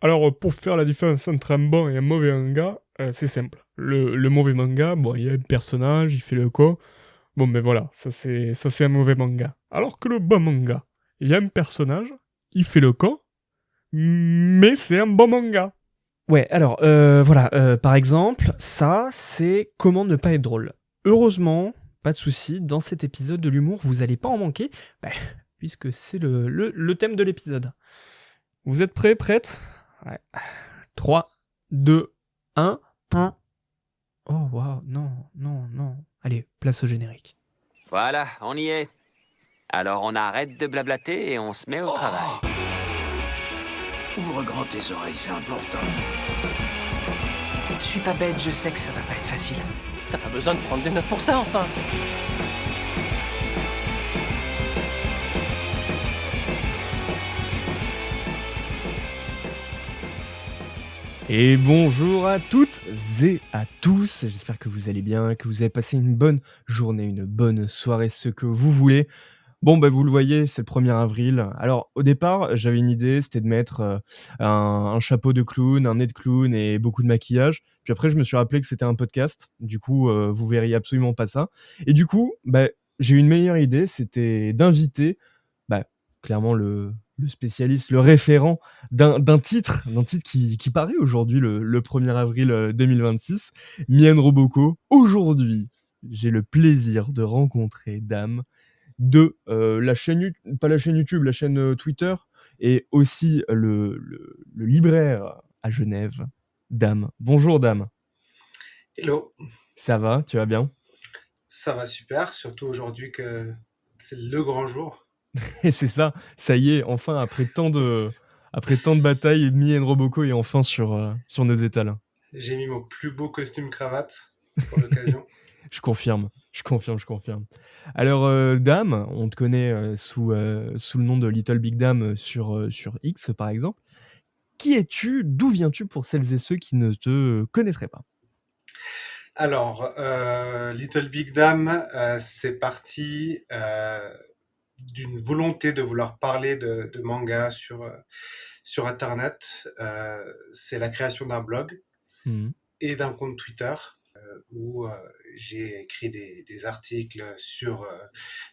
Alors, pour faire la différence entre un bon et un mauvais manga, c'est simple. Le mauvais manga, bon, il y a un personnage, il fait le con. Bon, mais voilà, ça c'est un mauvais manga. Alors que le bon manga, il y a un personnage, il fait le con, mais c'est un bon manga. Ouais, alors voilà, par exemple, ça, c'est comment ne pas être drôle. Heureusement, pas de souci, dans cet épisode de l'humour, vous allez pas en manquer, bah, puisque c'est le thème de l'épisode. Vous êtes prêts, prêtes? Ouais. 3, 2, 1. Oh, waouh, non, non, non. Allez, place au générique. Voilà, on y est. Alors on arrête de blablater et on se met au travail. Ouvre grand tes oreilles, c'est important. Je suis pas bête, je sais que ça va pas être facile. T'as pas besoin de prendre des notes pour ça, enfin. Et bonjour à toutes et à tous, j'espère que vous allez bien, que vous avez passé une bonne journée, une bonne soirée, ce que vous voulez. Bon, bah, vous le voyez, c'est le 1er avril. Alors, au départ, j'avais une idée, c'était de mettre un chapeau de clown, un nez de clown et beaucoup de maquillage. Puis après, je me suis rappelé que c'était un podcast. Du coup, vous verriez absolument pas ça. Et du coup, bah, j'ai eu une meilleure idée, c'était d'inviter, bah, clairement le spécialiste, le référent d'un titre qui paraît aujourd'hui, le 1er avril 2026, Mien Roboko. Aujourd'hui, j'ai le plaisir de rencontrer Dame de la chaîne, pas la chaîne YouTube, la chaîne Twitter, et aussi le libraire à Genève, Dame. Bonjour Dame, Hello, ça va, tu vas bien? ça va super, surtout aujourd'hui que c'est le grand jour. Et c'est ça, ça y est, enfin, après tant de batailles, Mien Roboko est enfin sur nos étals. J'ai mis mon plus beau costume cravate pour l'occasion. Je confirme, je confirme, je confirme. Alors, Dame, on te connaît sous le nom de Little Big Dame sur X, par exemple. Qui es-tu? D'où viens-tu pour celles et ceux qui ne te connaîtraient pas? Alors, Little Big Dame, c'est parti d'une volonté de vouloir parler de manga sur Internet. C'est la création d'un blog Mmh. et d'un compte Twitter où j'ai écrit des articles sur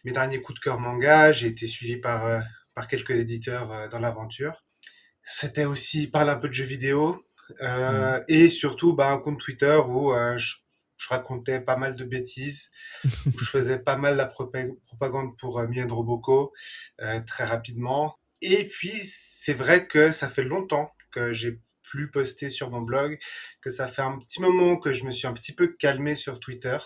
mes derniers coups de cœur manga. J'ai été suivi par quelques éditeurs dans l'aventure. C'était aussi parler un peu de jeux vidéo Mmh. et surtout un compte Twitter où je racontais pas mal de bêtises, où je faisais pas mal la propagande pour Mien Roboko très rapidement. Et puis c'est vrai que ça fait longtemps que j'ai plus posté sur mon blog, que ça fait un petit moment que je me suis un petit peu calmé sur Twitter,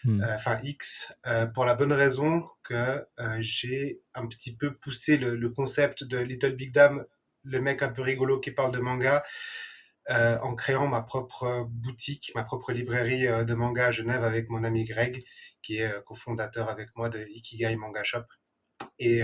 Mmh. enfin X, pour la bonne raison que j'ai un petit peu poussé le concept de Little Big Dame, le mec un peu rigolo qui parle de manga, en créant ma propre boutique, ma propre librairie de manga à Genève avec mon ami Greg, qui est cofondateur avec moi de Ikigai Manga Shop. Et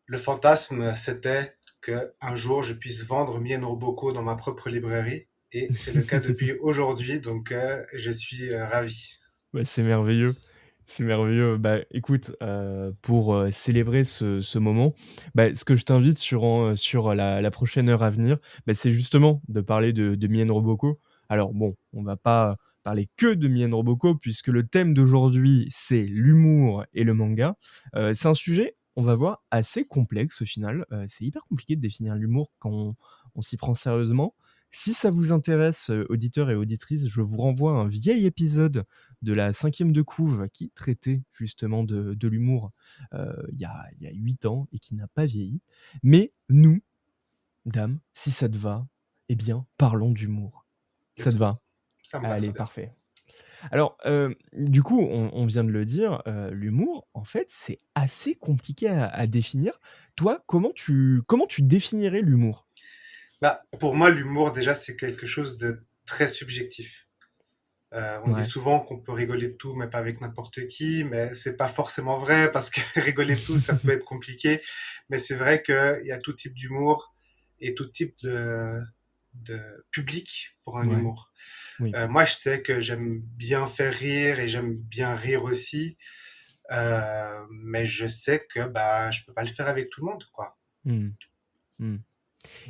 le fantasme, c'était que un jour je puisse vendre Mien Roboko dans ma propre librairie. Et c'est le cas depuis aujourd'hui, donc je suis ravi. Ouais, c'est merveilleux, c'est merveilleux. Bah, écoute, pour, célébrer ce moment, bah, ce que je t'invite sur la prochaine heure à venir, bah, c'est justement de parler de Mien Roboko. Alors bon, on va pas parler que de Mien Roboko puisque le thème d'aujourd'hui, c'est l'humour et le manga. C'est un sujet, on va voir, assez complexe au final. C'est hyper compliqué de définir l'humour quand on s'y prend sérieusement. Si ça vous intéresse, auditeurs et auditrices, je vous renvoie à un vieil épisode de la 5e de couve qui traitait justement de l'humour, il y a 8 ans et qui n'a pas vieilli. Mais nous, Dame, si ça te va, eh bien, parlons d'humour. Ça Let's te go. va? Ça me va très Allez, bien. parfait. Alors, du coup, on vient de le dire, l'humour, en fait, c'est assez compliqué à définir. Toi, comment tu définirais l'humour? Pour moi, l'humour, déjà, c'est quelque chose de très subjectif. On dit Ouais. souvent qu'on peut rigoler de tout, mais pas avec n'importe qui, mais c'est pas forcément vrai parce que rigoler de tout, ça peut être compliqué. Mais c'est vrai qu'il y a tout type d'humour et tout type de public pour un Ouais, humour. oui. Moi, je sais que j'aime bien faire rire et j'aime bien rire aussi, mais je sais que je peux pas le faire avec tout le monde, quoi. Mmh. Mmh.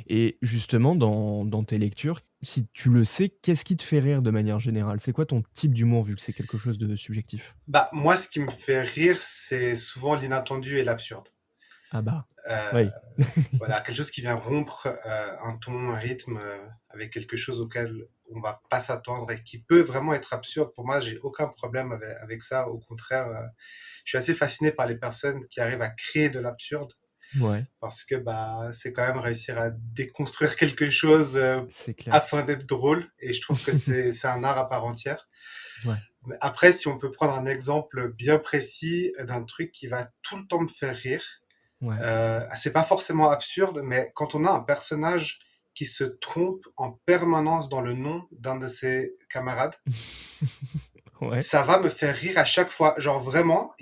Et justement, dans tes lectures, si tu le sais, qu'est-ce qui te fait rire de manière générale? C'est quoi ton type d'humour, vu que c'est quelque chose de subjectif? Bah, moi, ce qui me fait rire, c'est souvent l'inattendu et l'absurde. Ah bah, Euh, oui. voilà, quelque chose qui vient rompre un ton, un rythme avec quelque chose auquel on va pas s'attendre et qui peut vraiment être absurde. Pour moi, j'ai aucun problème avec ça. Au contraire, je suis assez fasciné par les personnes qui arrivent à créer de l'absurde Ouais, parce que bah, c'est quand même réussir à déconstruire quelque chose c'est clair. afin d'être drôle. Et je trouve que c'est un art à part entière. Ouais, Mais après, si on peut prendre un exemple bien précis d'un truc qui va tout le temps me faire rire, ouais. c'est pas forcément absurde, mais quand on a un personnage qui se trompe en permanence dans le nom d'un de ses camarades, Ouais, ça va me faire rire à chaque fois. Genre vraiment,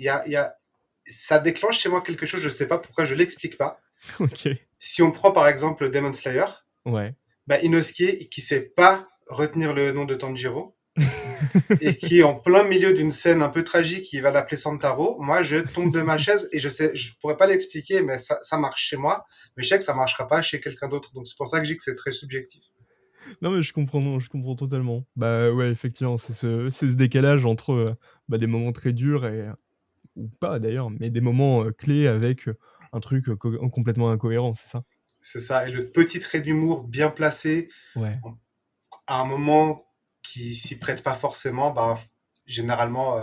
ça déclenche chez moi quelque chose, je sais pas pourquoi, je l'explique pas. OK. Si on prend par exemple Demon Slayer, Ouais. bah Inosuke qui sait pas retenir le nom de Tanjiro, et qui est en plein milieu d'une scène un peu tragique, il va l'appeler Santaro, moi je tombe de ma chaise et je pourrais pas l'expliquer, mais ça marche chez moi, mais je sais que ça marchera pas chez quelqu'un d'autre, donc c'est pour ça que je dis que c'est très subjectif. Non, mais je comprends totalement. Bah, ouais, effectivement, c'est ce décalage entre, bah, des moments très durs et ou pas d'ailleurs, mais des moments, clés avec, un truc, complètement incohérent, c'est ça? C'est ça, et le petit trait d'humour bien placé Ouais. à un moment qui s'y prête pas forcément, bah généralement,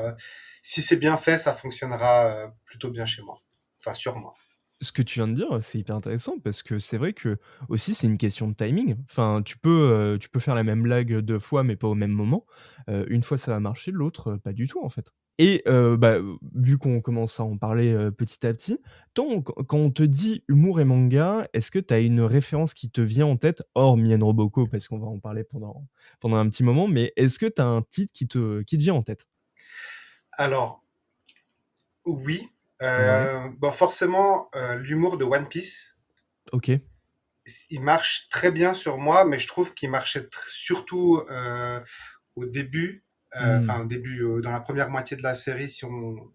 si c'est bien fait, ça fonctionnera plutôt bien chez moi, enfin sur moi. Ce que tu viens de dire, c'est hyper intéressant parce que c'est vrai que aussi c'est une question de timing. Enfin, tu peux faire la même blague 2 fois, mais pas au même moment. Une fois ça va marcher, l'autre, pas du tout en fait. Et bah, vu qu'on commence à en parler, petit à petit, toi, quand on te dit humour et manga, est-ce que tu as une référence qui te vient en tête, hors Mien Roboko, parce qu'on va en parler pendant un petit moment, mais est-ce que tu as un titre qui te vient en tête? Alors oui, Ouais, bon forcément l'humour de One Piece, OK. il marche très bien sur moi, mais je trouve qu'il marchait surtout au début, Mmh. enfin au début, dans la première moitié de la série, si on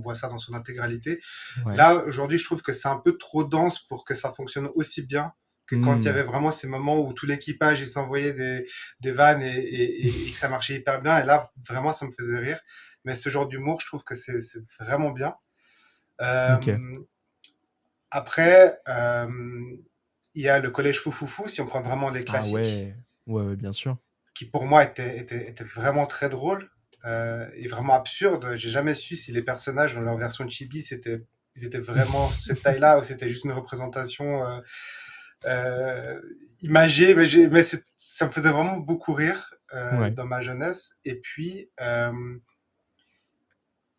voit ça dans son intégralité. Ouais. Là, aujourd'hui, je trouve que c'est un peu trop dense pour que ça fonctionne aussi bien que quand il y Mmh. avait vraiment ces moments où tout l'équipage il s'envoyait des vannes et que ça marchait hyper bien. Et là, vraiment, ça me faisait rire. Mais ce genre d'humour, je trouve que c'est vraiment bien. OK. Euh, Après, il y a le collège Foufoufou, si on prend vraiment les Ah classiques, ouais. Ouais, ouais, bien sûr. qui pour moi était vraiment très drôle et vraiment absurde. J'ai jamais su si les personnages dans leur version chibi, ils étaient vraiment sous cette taille-là ou c'était juste une représentation imagée. Ça me faisait vraiment beaucoup rire Ouais. dans ma jeunesse. Et puis,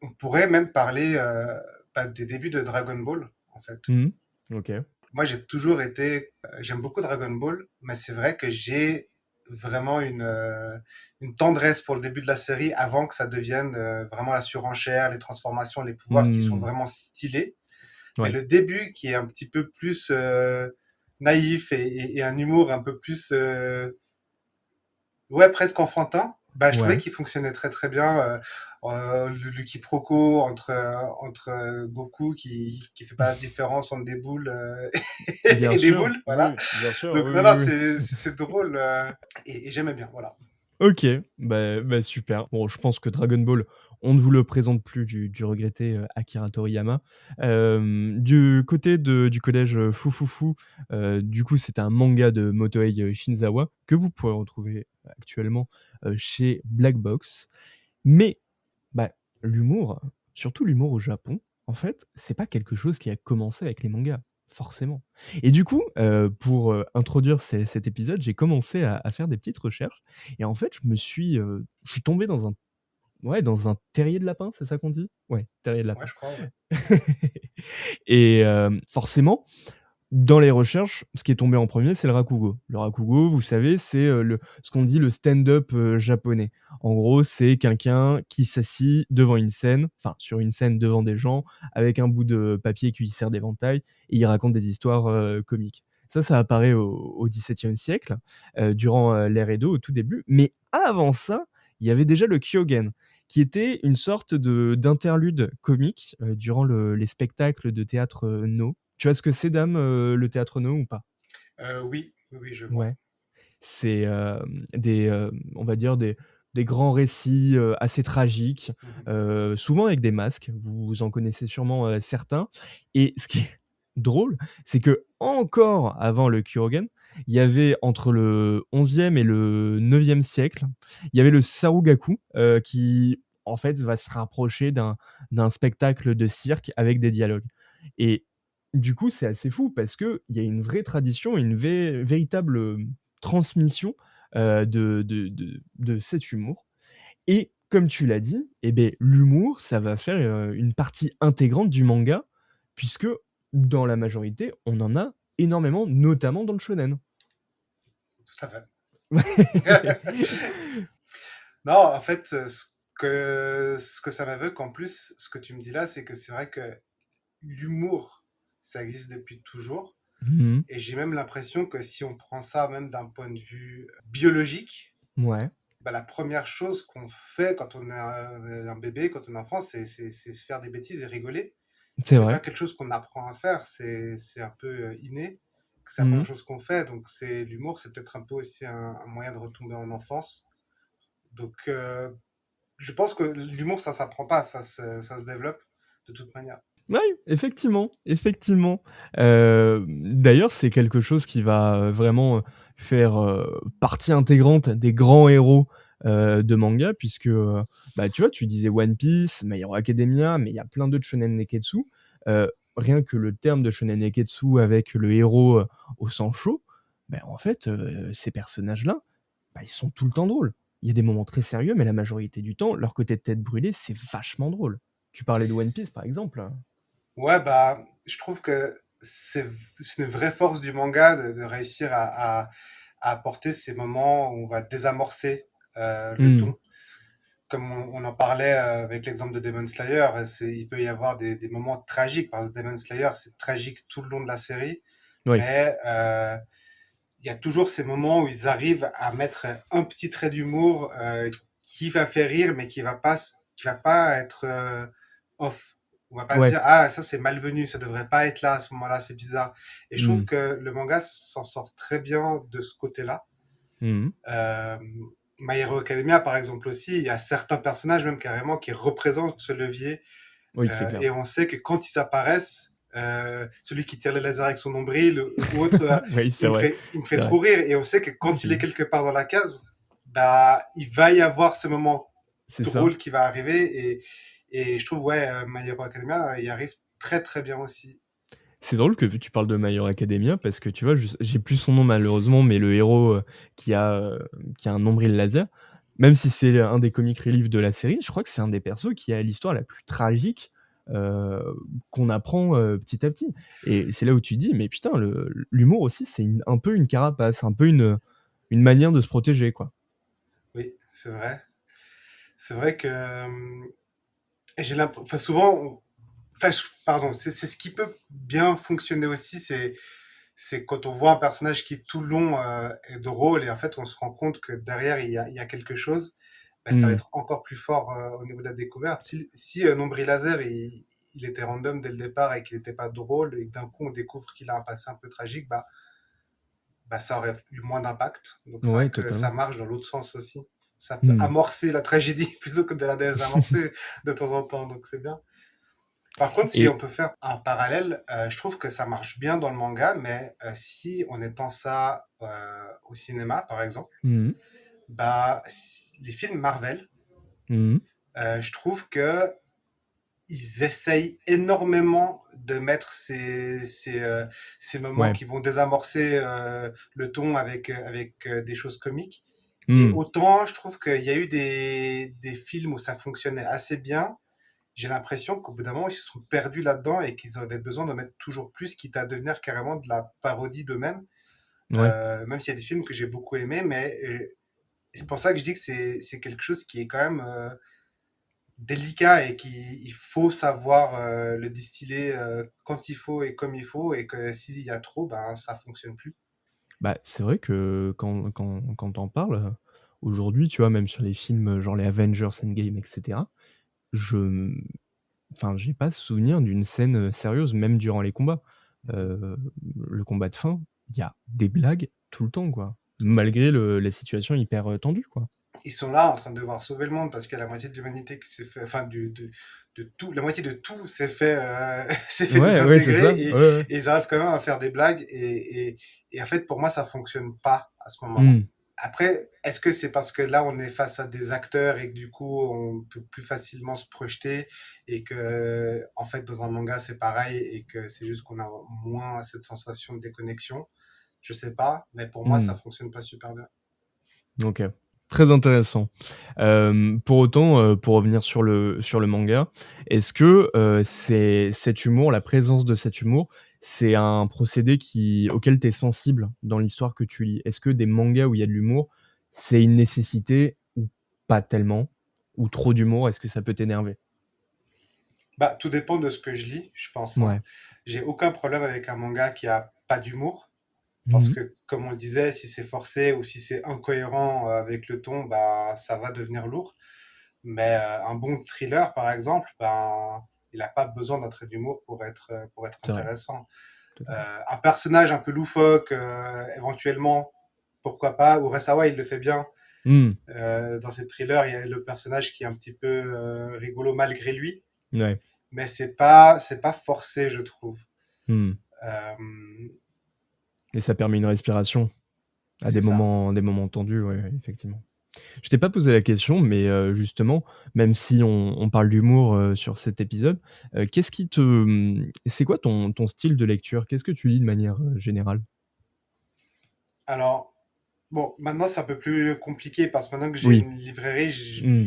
on pourrait même parler des débuts de Dragon Ball, en fait. Mmh. OK. Moi, j'ai toujours été, j'aime beaucoup Dragon Ball, mais c'est vrai que j'ai vraiment une tendresse pour le début de la série avant que ça devienne vraiment la surenchère, les transformations, les pouvoirs qui sont Mmh. vraiment stylés. Mais Ouais. le début qui est un petit peu plus naïf et un humour un peu plus, ouais, presque enfantin, bah, je trouvais Ouais. qu'il fonctionnait très très bien. Le quiproquo entre Goku qui fait pas la différence entre des boules Bien et des sûr. boules, voilà. Oui, bien sûr. Donc Oui, non, oui, non, oui. c'est drôle et j'aimais bien, voilà. OK. Bah, super. Bon, je pense que Dragon Ball, on ne vous le présente plus du regretté, Akira Toriyama. Du côté du collège, Foufoufou, du coup, c'est un manga de Motoei, Shinzawa que vous pourrez retrouver actuellement, chez Black Box. Mais bah, l'humour, surtout l'humour au Japon, en fait, c'est pas quelque chose qui a commencé avec les mangas, forcément. Et du coup, pour, introduire cet épisode, j'ai commencé à faire des petites recherches et en fait, je suis tombé dans un terrier de lapin, c'est ça qu'on dit? Ouais, terrier de Ouais, lapin. je crois, ouais. Et forcément, dans les recherches, ce qui est tombé en premier, c'est le rakugo. Le rakugo, vous savez, c'est, ce qu'on dit le stand-up, japonais. En gros, c'est quelqu'un qui s'assit devant une scène, enfin sur une scène devant des gens, avec un bout de papier qui lui sert d'éventail et il raconte des histoires, comiques. Ça apparaît au XVIIe siècle, durant, l'ère Edo, au tout début. Mais avant ça, il y avait déjà le kyogen, qui était une sorte d'interlude comique, durant les spectacles de théâtre, Noh. Tu vois ce que c'est, dame, le théâtre Noh ou pas? Oui, oui, oui, je vois. Ouais. C'est, on va dire des grands récits, assez tragiques, Mmh. souvent avec des masques. Vous en connaissez sûrement, certains et ce qui est drôle, c'est que encore avant le Kyogen, il y avait entre le 11e et le 9e siècle, il y avait le Sarugaku, qui en fait va se rapprocher d'un spectacle de cirque avec des dialogues et du coup, c'est assez fou parce qu'il y a une vraie tradition, une véritable, transmission, de cet humour et comme tu l'as dit et beh, l'humour, ça va faire, une partie intégrante du manga puisque dans la majorité, on en a énormément, notamment dans le shonen. Tout à fait. Ouais. Non, en fait, ce que ça m'évoque en plus, ce que tu me dis là, c'est que c'est vrai que l'humour, ça existe depuis toujours. Mmh. Et j'ai même l'impression que si on prend ça même d'un point de vue biologique, Ouais, bah, la première chose qu'on fait quand on est un bébé, quand on est enfant, c'est se faire des bêtises et rigoler. c'est C'est vrai. pas quelque chose qu'on apprend à faire, c'est un peu inné, que c'est la Mmh. première chose qu'on fait. Donc c'est l'humour, c'est peut-être un peu aussi un moyen de retomber en enfance. Donc je pense que l'humour, ça s'apprend pas, ça se développe de toute manière. Ouais, effectivement, effectivement. D'ailleurs, c'est quelque chose qui va, vraiment, faire, partie intégrante des grands héros, de manga puisque, bah, tu vois, tu disais One Piece, My Hero Academia, mais il y a plein d'autres shonen neketsu. Rien que le terme de shonen neketsu avec le héros, au sang chaud, bah, en fait, ces personnages-là, bah, ils sont tout le temps drôles. Il y a des moments très sérieux, mais la majorité du temps, leur côté de tête brûlée, c'est vachement drôle. Tu parlais de One Piece, par exemple. Ouais, bah, je trouve que c'est une vraie force du manga de réussir à apporter ces moments où on va désamorcer le Mmh. ton. Comme on en parlait avec l'exemple de Demon Slayer, il peut y avoir des moments tragiques, parce que Demon Slayer, c'est tragique tout le long de la série, Oui. mais il y a toujours ces moments où ils arrivent à mettre un petit trait d'humour qui va faire rire, mais qui va pas être off. On va pas se Ouais. dire, ah, ça c'est malvenu, ça devrait pas être là à ce moment-là, c'est bizarre. Et je trouve Mmh. que le manga s'en sort très bien de ce côté-là. Mmh. Euh, My Hero Academia, par exemple, aussi, il y a certains personnages même carrément qui représentent ce levier. Oui, c'est clair. Et on sait que quand ils apparaissent, celui qui tire le laser avec son nombril ou autre, Oui, c'est vrai, il me fait c'est vrai. trop rire. Et on sait que quand il est quelque part dans la case, bah, il va y avoir ce moment C'est ça. drôle qui va arriver. Et je trouve, ouais, My Hero Academia, il arrive très très bien aussi. C'est drôle que tu parles de My Hero Academia parce que tu vois, j'ai plus son nom malheureusement, mais le héros, qui a un nombril laser, même si c'est un des comic relief de la série, je crois que c'est un des persos qui a l'histoire la plus tragique, heu, qu'on apprend, petit à petit et c'est là où tu dis: «Mais putain, l'humour aussi, c'est un peu une carapace, un peu une manière de se protéger, quoi». Oui, c'est vrai. C'est vrai que j'ai l'impression, enfin souvent, enfin, pardon, c'est ce qui peut bien fonctionner aussi, c'est quand on voit un personnage qui tout le long est drôle et en fait on se rend compte que derrière il y a quelque chose, ben, ça va Mmh. être encore plus fort au niveau de la découverte. Si Nombril Laser il était random dès le départ et qu'il n'était pas drôle et que d'un coup on découvre qu'il a un passé un peu tragique, bah, ça aurait eu moins d'impact. Donc c'est vrai Ouais, que ça totalement. marche dans l'autre sens aussi. Ça peut Mmh. amorcer la tragédie plutôt que de la désamorcer de temps en temps, donc c'est bien. Par contre, si Et on peut faire un parallèle, je trouve que ça marche bien dans le manga, mais si on étend ça au cinéma, par exemple, mmh mh. bah, les films Marvel, Mmh. je trouve que ils essayent énormément de mettre ces moments Ouais. qui vont désamorcer le ton avec des choses comiques. Et Mmh. autant, je trouve qu'il y a eu des films où ça fonctionnait assez bien, j'ai l'impression qu'au bout d'un moment, ils se sont perdus là-dedans et qu'ils avaient besoin de mettre toujours plus, quitte à devenir carrément de la parodie d'eux-mêmes. Ouais. Même s'il y a des films que j'ai beaucoup aimés, mais c'est pour ça que je dis que c'est quelque chose qui est quand même délicat et qu'il faut savoir le distiller quand il faut et comme il faut, et que s'il y a trop, ben, ça fonctionne plus. Bah, c'est vrai que quand tu en parles, aujourd'hui, tu vois, même sur les films, genre les Avengers Endgame et cetera, je m enfin, j'ai pas souvenir d'une scène, sérieuse, même durant les combats. Heu, le combat de fin, il y a des blagues tout le temps, quoi. Malgré la situation hyper tendue, quoi. Ils sont là en train de devoir sauver le monde parce qu'il y a la moitié de l'humanité qui s'est fait, enfin, de tout, la moitié de tout s'est fait, s'est fait Ouais, c'est ça. désintégrer Ouais, ouais. et ils arrivent quand même à faire des blagues et en fait, pour moi, ça fonctionne pas à ce moment-là. Hmm. Après, est-ce que c'est parce que là, on est face à des acteurs et que du coup, on peut plus facilement se projeter et que, en fait, dans un manga, c'est pareil et que c'est juste qu'on a moins cette sensation de déconnexion? Je sais pas, mais pour moi, Hmm. ça fonctionne pas super bien. Ok. Très intéressant. Pour autant, pour revenir sur le manga, est-ce que cet humour, la présence de cet humour, c'est un procédé auquel tu es sensible dans l'histoire que tu lis? Est-ce que des mangas où il y a de l'humour, c'est une nécessité ou pas tellement? Ou trop d'humour, est-ce que ça peut t'énerver? Bah, tout dépend de ce que je lis, je pense, hein. Ouais. J'ai aucun problème avec un manga qui a pas d'humour, parce Mhm. que, comme on le disait, si c'est forcé ou si c'est incohérent avec le ton, bah, ça va devenir lourd. Mais un bon thriller, par exemple, ben, il n'a pas besoin d'un trait d'humour pour être C'est vrai. intéressant. Totalement. Un personnage un peu loufoque, éventuellement, pourquoi pas. Urasawa, il le fait bien. Hmm. Dans ces thrillers, il y a le personnage qui est un petit peu rigolo malgré lui, Ouais. mais c'est pas forcé, je trouve. Hmm. Euh, Et ça permet une respiration à c'est ça. des moments tendus, ouais, effectivement. Je t'ai pas posé la question, mais justement, même si on parle d'humour sur cet épisode, qu'est-ce qui c'est quoi ton style de lecture? Qu'est-ce que tu lis de manière générale? Alors, bon, maintenant c'est un peu plus compliqué parce que maintenant que j'ai Oui. une librairie, Hmm.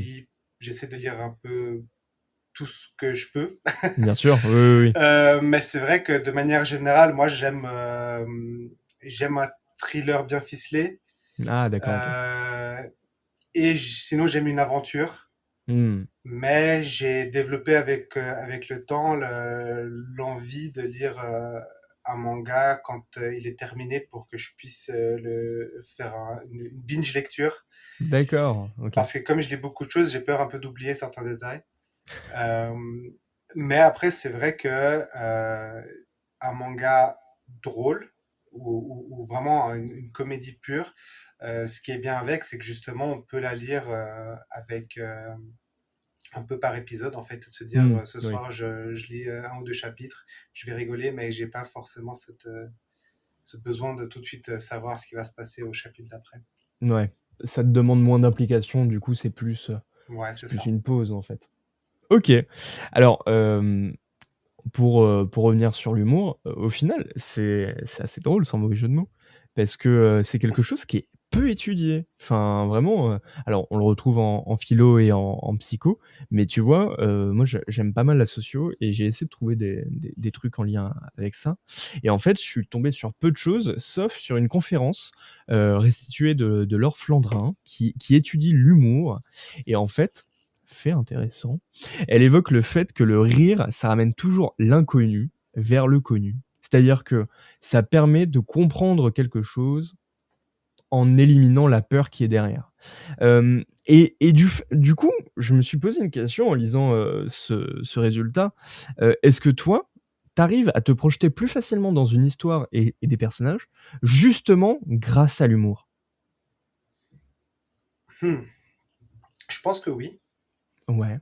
j'essaie de lire un peu tout ce que je peux. Bien sûr, oui, oui, oui. Mais c'est vrai que de manière générale, moi j'aime un thriller bien ficelé. Ah, d'accord, ok. Sinon j'aime une aventure. Hmm. Mais j'ai développé avec le temps l'envie de lire un manga quand il est terminé pour que je puisse faire une binge lecture. D'accord, ok. Parce que comme je lis beaucoup de choses, j'ai peur un peu d'oublier certains détails. Euh, mais après, c'est vrai que un manga drôle ou vraiment une comédie pure, ce qui est bien avec, c'est que justement, on peut la lire avec un peu par épisode, en fait, de se dire Hmm. ce Oui. soir, je lis un ou deux chapitres, je vais rigoler, mais j'ai pas forcément ce besoin de tout de suite savoir ce qui va se passer au chapitre d'après. Ouais. Ça te demande moins d'implication, du coup, Ouais, c'est c'est plus ça. une pause, en fait. Ok. Alors, pour revenir sur l'humour, au final, c'est assez drôle, sans mauvais jeu de mots, parce que c'est quelque chose qui est peu étudié. Enfin, vraiment, alors on le retrouve en philo et en psycho, mais tu vois, moi j'aime pas mal la socio et j'ai essayé de trouver des trucs en lien avec ça. Et en fait, je suis tombé sur peu de choses, sauf sur une conférence restituée de Laure Flandrin qui étudie l'humour. Et en fait intéressant, elle évoque le fait que le rire, ça ramène toujours l'inconnu vers le connu. C'est-à-dire que ça permet de comprendre quelque chose en éliminant la peur qui est derrière. Du coup, je me suis posé une question en lisant ce résultat. Est-ce que toi, t'arrives à te projeter plus facilement dans une histoire et des personnages, justement grâce à l'humour? Hmm. Je pense que oui. Ouais.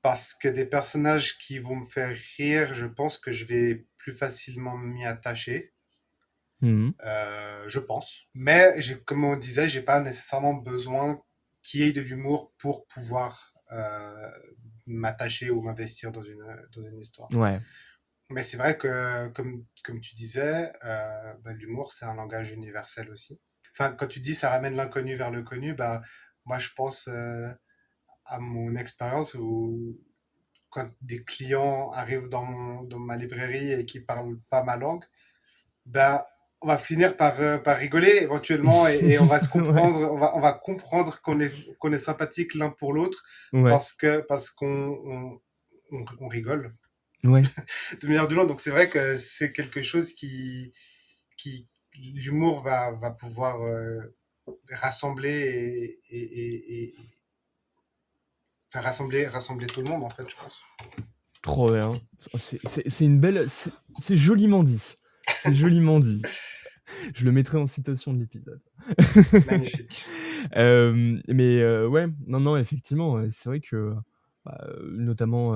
Parce que des personnages qui vont me faire rire, je pense que je vais plus facilement m'y attacher. Mhm. Je pense. Mais comme on disait, j'ai pas nécessairement besoin qu'il y ait de l'humour pour pouvoir m'attacher ou m'investir dans une histoire. Ouais. Mais c'est vrai que, comme tu disais, bah, l'humour, c'est un langage universel aussi. Enfin, quand tu dis ça ramène l'inconnu vers le connu, bah, moi, je pense à mon expérience où quand des clients arrivent dans ma librairie et qui parlent pas ma langue, ben, on va finir par rigoler éventuellement et on va se Ouais. comprendre, on va comprendre qu'on est sympathique l'un pour l'autre Ouais. parce on rigole Ouais. de manière ou de l'autre. Donc c'est vrai que c'est quelque chose qui l'humour va pouvoir rassembler et faire rassembler tout le monde en fait, je pense. Trop bien. C'est une belle. C'est joliment dit. C'est joliment dit. Je le mettrai en citation de l'épisode. Magnifique. Mais ouais, non, non, effectivement, c'est vrai que, bah, notamment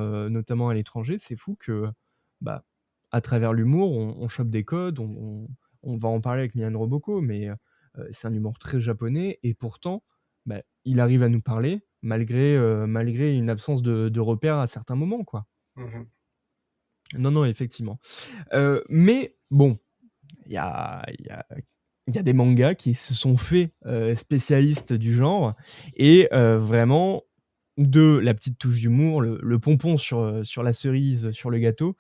à l'étranger, c'est fou que, bah, à travers l'humour, on chope des codes, on va en parler avec Milan Roboco, mais c'est un humour très japonais et pourtant, bah, il arrive à nous parler malgré une absence de repères à certains moments, quoi. Mhm. Non, non, effectivement. Mais bon, il y a, il y a, il y a des mangas qui se sont faits spécialistes du genre et vraiment de la petite touche d'humour, le pompon sur la cerise, sur le gâteau,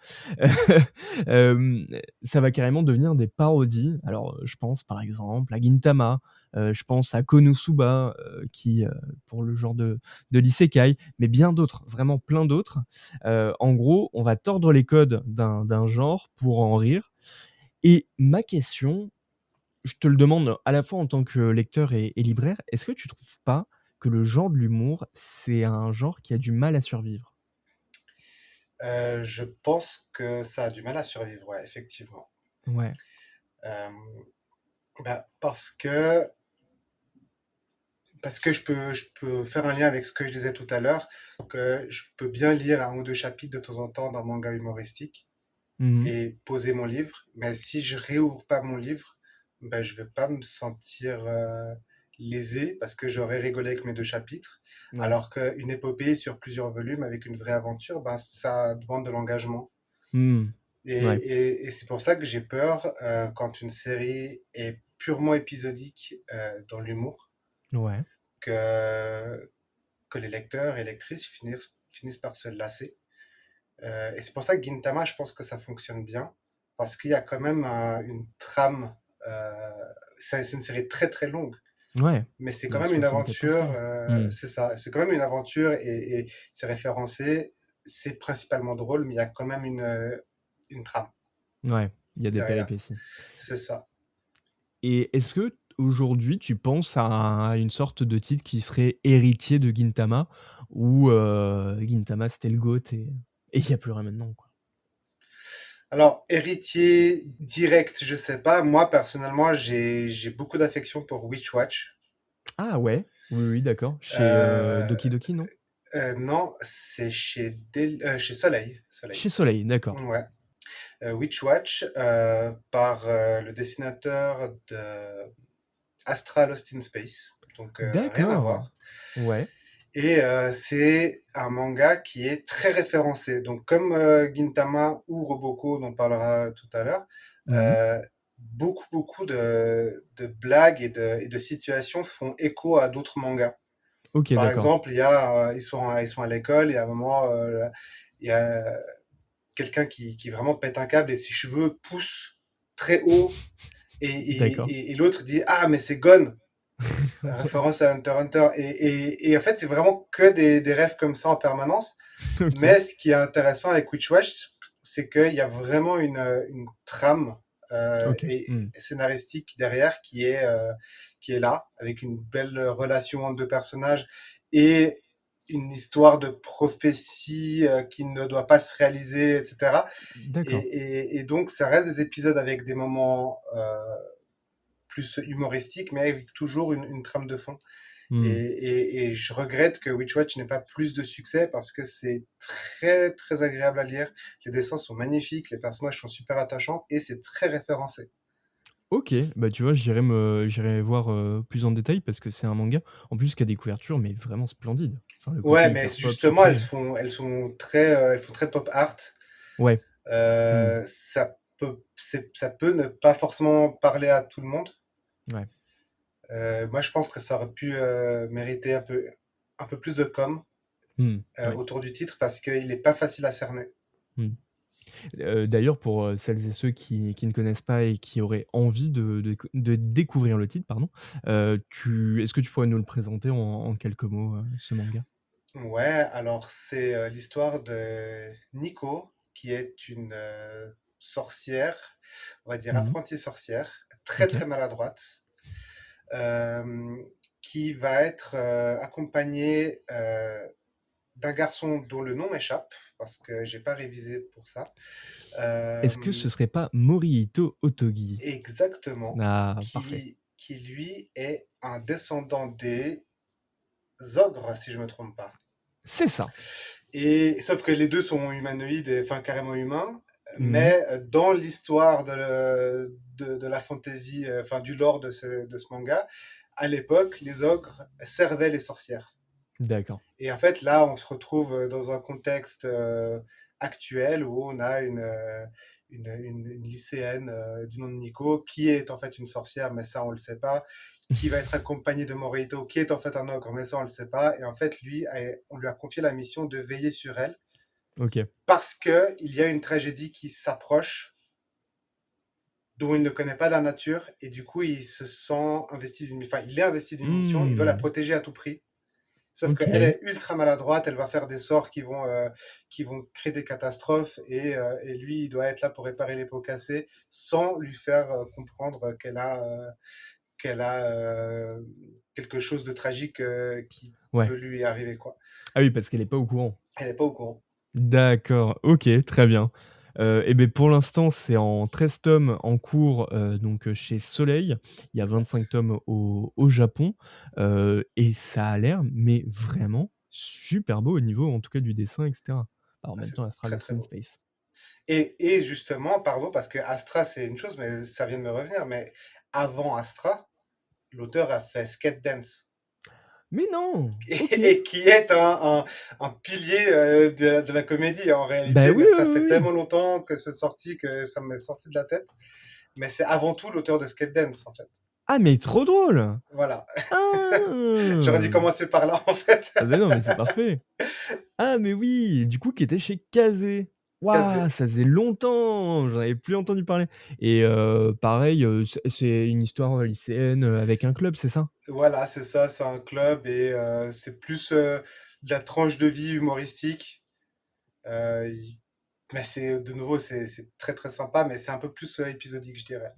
euh, ça va carrément devenir des parodies. Alors, je pense par exemple à Gintama, je pense à Konosuba, qui pour le genre de l'isekai, mais bien d'autres, vraiment plein d'autres. En gros, on va tordre les codes d'un genre pour en rire. Et ma question, je te le demande à la fois en tant que lecteur et libraire, est-ce que tu trouves pas que le genre de l'humour, c'est un genre qui a du mal à survivre? Je pense que ça a du mal à survivre, ouais, effectivement. Ouais. Euh, Bah, parce que je peux faire un lien avec ce que je disais tout à l'heure, que je peux bien lire un ou deux chapitres de temps en temps d'un manga humoristique Mhm. et poser mon livre, mais si je réouvre pas mon livre, ben, je vais pas me sentir lésé parce que j'aurais rigolé avec mes deux chapitres, Ouais. alors qu'une épopée sur plusieurs volumes avec une vraie aventure, ben, ça demande de l'engagement. Mhm. Et, Ouais. et c'est pour ça que j'ai peur quand une série est purement épisodique dans l'humour, Ouais. que, que les lecteurs et lectrices finissent par se lasser. Et c'est pour ça que Gintama, je pense que ça fonctionne bien, parce qu'il y a quand même une trame. euh, c'est une série très très longue, Ouais. mais c'est quand Bah, même une 74 aventure. tomes. Mhm. C'est ça, c'est quand même une aventure et c'est référencé. C'est principalement drôle, mais il y a quand même une trame Ouais. Il y a des derrière. péripéties. C'est ça. Et est-ce que aujourd'hui tu penses à une sorte de titre qui serait héritier de Gintama ou Gintama c'était le GOAT et il n'y a plus rien maintenant, quoi. Alors, héritier direct, je sais pas. Moi, personnellement, j'ai beaucoup d'affection pour Witch Watch. Ah ouais, oui, oui, d'accord. Chez Euh, Doki Doki, non? non, c'est chez Soleil. Chez Soleil. Soleil, d'accord. Ouais. Witch Watch par le dessinateur de Astra Lost in Space. Donc, rien à D'accord. voir. Ouais. Et c'est un manga qui est très référencé. Donc, comme Gintama ou Roboko, dont on parlera tout à l'heure, Mhm. euh, beaucoup de blagues et de situations font écho à d'autres mangas. Ok, Par d'accord. exemple, ils sont à l'école et à un moment, il y a quelqu'un qui vraiment pète un câble et ses cheveux poussent très haut et, D'accord. et l'autre dit «Ah, mais c'est Gon!» Référence à Hunter x Hunter. Et en fait, c'est vraiment que des rêves comme ça en permanence. Ok. Mais ce qui est intéressant avec Witch Watch, c'est qu'il y a vraiment une trame Ok. et Hmm. scénaristique derrière qui est là, avec une belle relation entre deux personnages et une histoire de prophétie qui ne doit pas se réaliser, etc. Et, D'accord. et donc, ça reste des épisodes avec des moments plus humoristiques, mais avec toujours une trame de fond. Et, Hmm. et je regrette que Witch Watch n'ait pas plus de succès parce que c'est très très agréable à lire. Les dessins sont magnifiques, les personnages sont super attachants et c'est très référencé. Ok, bah tu vois, j'irai voir plus en détail parce que c'est un manga, en plus qui a des couvertures, mais vraiment splendides. Enfin, le côté Ouais, mais hyper pop, justement, elles sucré. font, elles sont très, elles font très pop art. Ouais. Hmm. Ça peut ne pas forcément parler à tout le monde. Ouais. Moi, je pense que ça aurait pu mériter un peu plus de com Hmm. Ouais. autour du titre parce qu'il n'est pas facile à cerner. Hmm. D'ailleurs, pour celles et ceux qui ne connaissent pas et qui auraient envie de découvrir le titre, pardon, est-ce que tu pourrais nous le présenter en quelques mots, ce manga? Ouais, alors c'est l'histoire de Nico, qui est une sorcière, on va dire Mhm. apprentie sorcière, très Ok. très maladroite, euh, qui va être accompagnée d'un garçon dont le nom m'échappe, parce que j'ai pas révisé pour ça. Est-ce que Euh, ce serait pas Morihito Otogi? Exactement, Ah, parfait. qui lui est un descendant des ogres, si je me trompe pas. C'est ça. Et sauf que les deux sont humanoïdes, enfin carrément humains, Mhm. mais dans l'histoire de la fantasy, enfin du lore de ce manga, à l'époque, les ogres servaient les sorcières. D'accord. Et en fait, là, on se retrouve dans un contexte actuel où on a une lycéenne du nom de Nico qui est en fait une sorcière, mais ça, on le sait pas, qui va être accompagnée de Morito, qui est en fait un ogre, mais ça, on le sait pas. Et en fait, on lui a confié la mission de veiller sur elle Ok. parce qu'il y a une tragédie qui s'approche dont il ne connaît pas la nature et du coup, il se sent investi enfin, il est investi d'une mission, il doit la Hmm. protéger à tout prix. Sauf Ok. qu'elle est ultra maladroite, elle va faire des sorts qui vont créer des catastrophes et lui, il doit être là pour réparer les pots cassés sans lui faire comprendre qu'elle a quelque chose de tragique qui Ouais. peut lui arriver, quoi. Ah oui, parce qu'elle est pas au courant. Elle n'est pas au courant. D'accord. Ok, très bien. Et ben pour l'instant, c'est en 13 tomes en cours donc chez Soleil. Il y a 25 tomes au Japon. Et ça a l'air, mais vraiment super beau au niveau, en tout cas, du dessin, etc. Alors, en Ah, même c'est temps, Astral très très Ocean beau. Space. Et justement, pardon, parce que Astra, c'est une chose, mais ça vient de me revenir, mais avant Astra, l'auteur a fait Skate Dance. Mais non! Ok. Et qui est un pilier de la comédie en Bah réalité, oui, mais ça oui, fait oui. tellement longtemps que c'est sorti que ça m'est sorti de la tête. Mais c'est avant tout l'auteur de Skate Dance, en fait. Ah, mais trop drôle! Voilà. J'aurais dû Ah! commencer par là, en fait. Ah ben non, mais c'est parfait. Ah, mais oui, du coup, qui était chez Kazé. Waouh, Kazé. ça faisait longtemps, j'en avais plus entendu parler. Et pareil, c'est une histoire lycéenne avec un club, c'est ça? Voilà, c'est ça, c'est un club et c'est plus de la tranche de vie humoristique. Euh, il- mais c'est de nouveau, c'est très très sympa, mais c'est un peu plus épisodique, je dirais.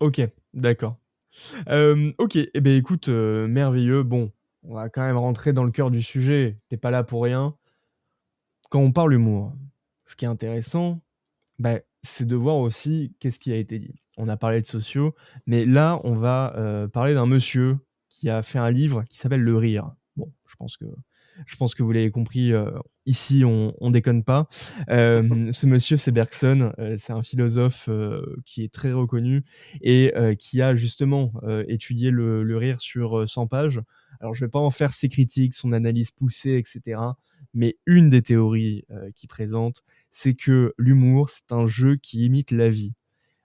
Ok, d'accord. Ok, eh ben écoute, merveilleux. Bon, on va quand même rentrer dans le cœur du sujet. T'es pas là pour rien. Quand on parle humour, ce qui est intéressant, bah, c'est de voir aussi qu'est-ce qui a été dit. On a parlé de sociaux, mais là, on va parler d'un monsieur qui a fait un livre qui s'appelle Le Rire. Bon, je pense que vous l'avez compris. Ici, on déconne pas. Ce monsieur, c'est Bergson. C'est un philosophe qui est très reconnu et qui a justement étudié le rire sur 100 pages. Alors, je vais pas en faire ses critiques, son analyse poussée, etc. Mais une des théories qu'il présente, c'est que l'humour, c'est un jeu qui imite la vie.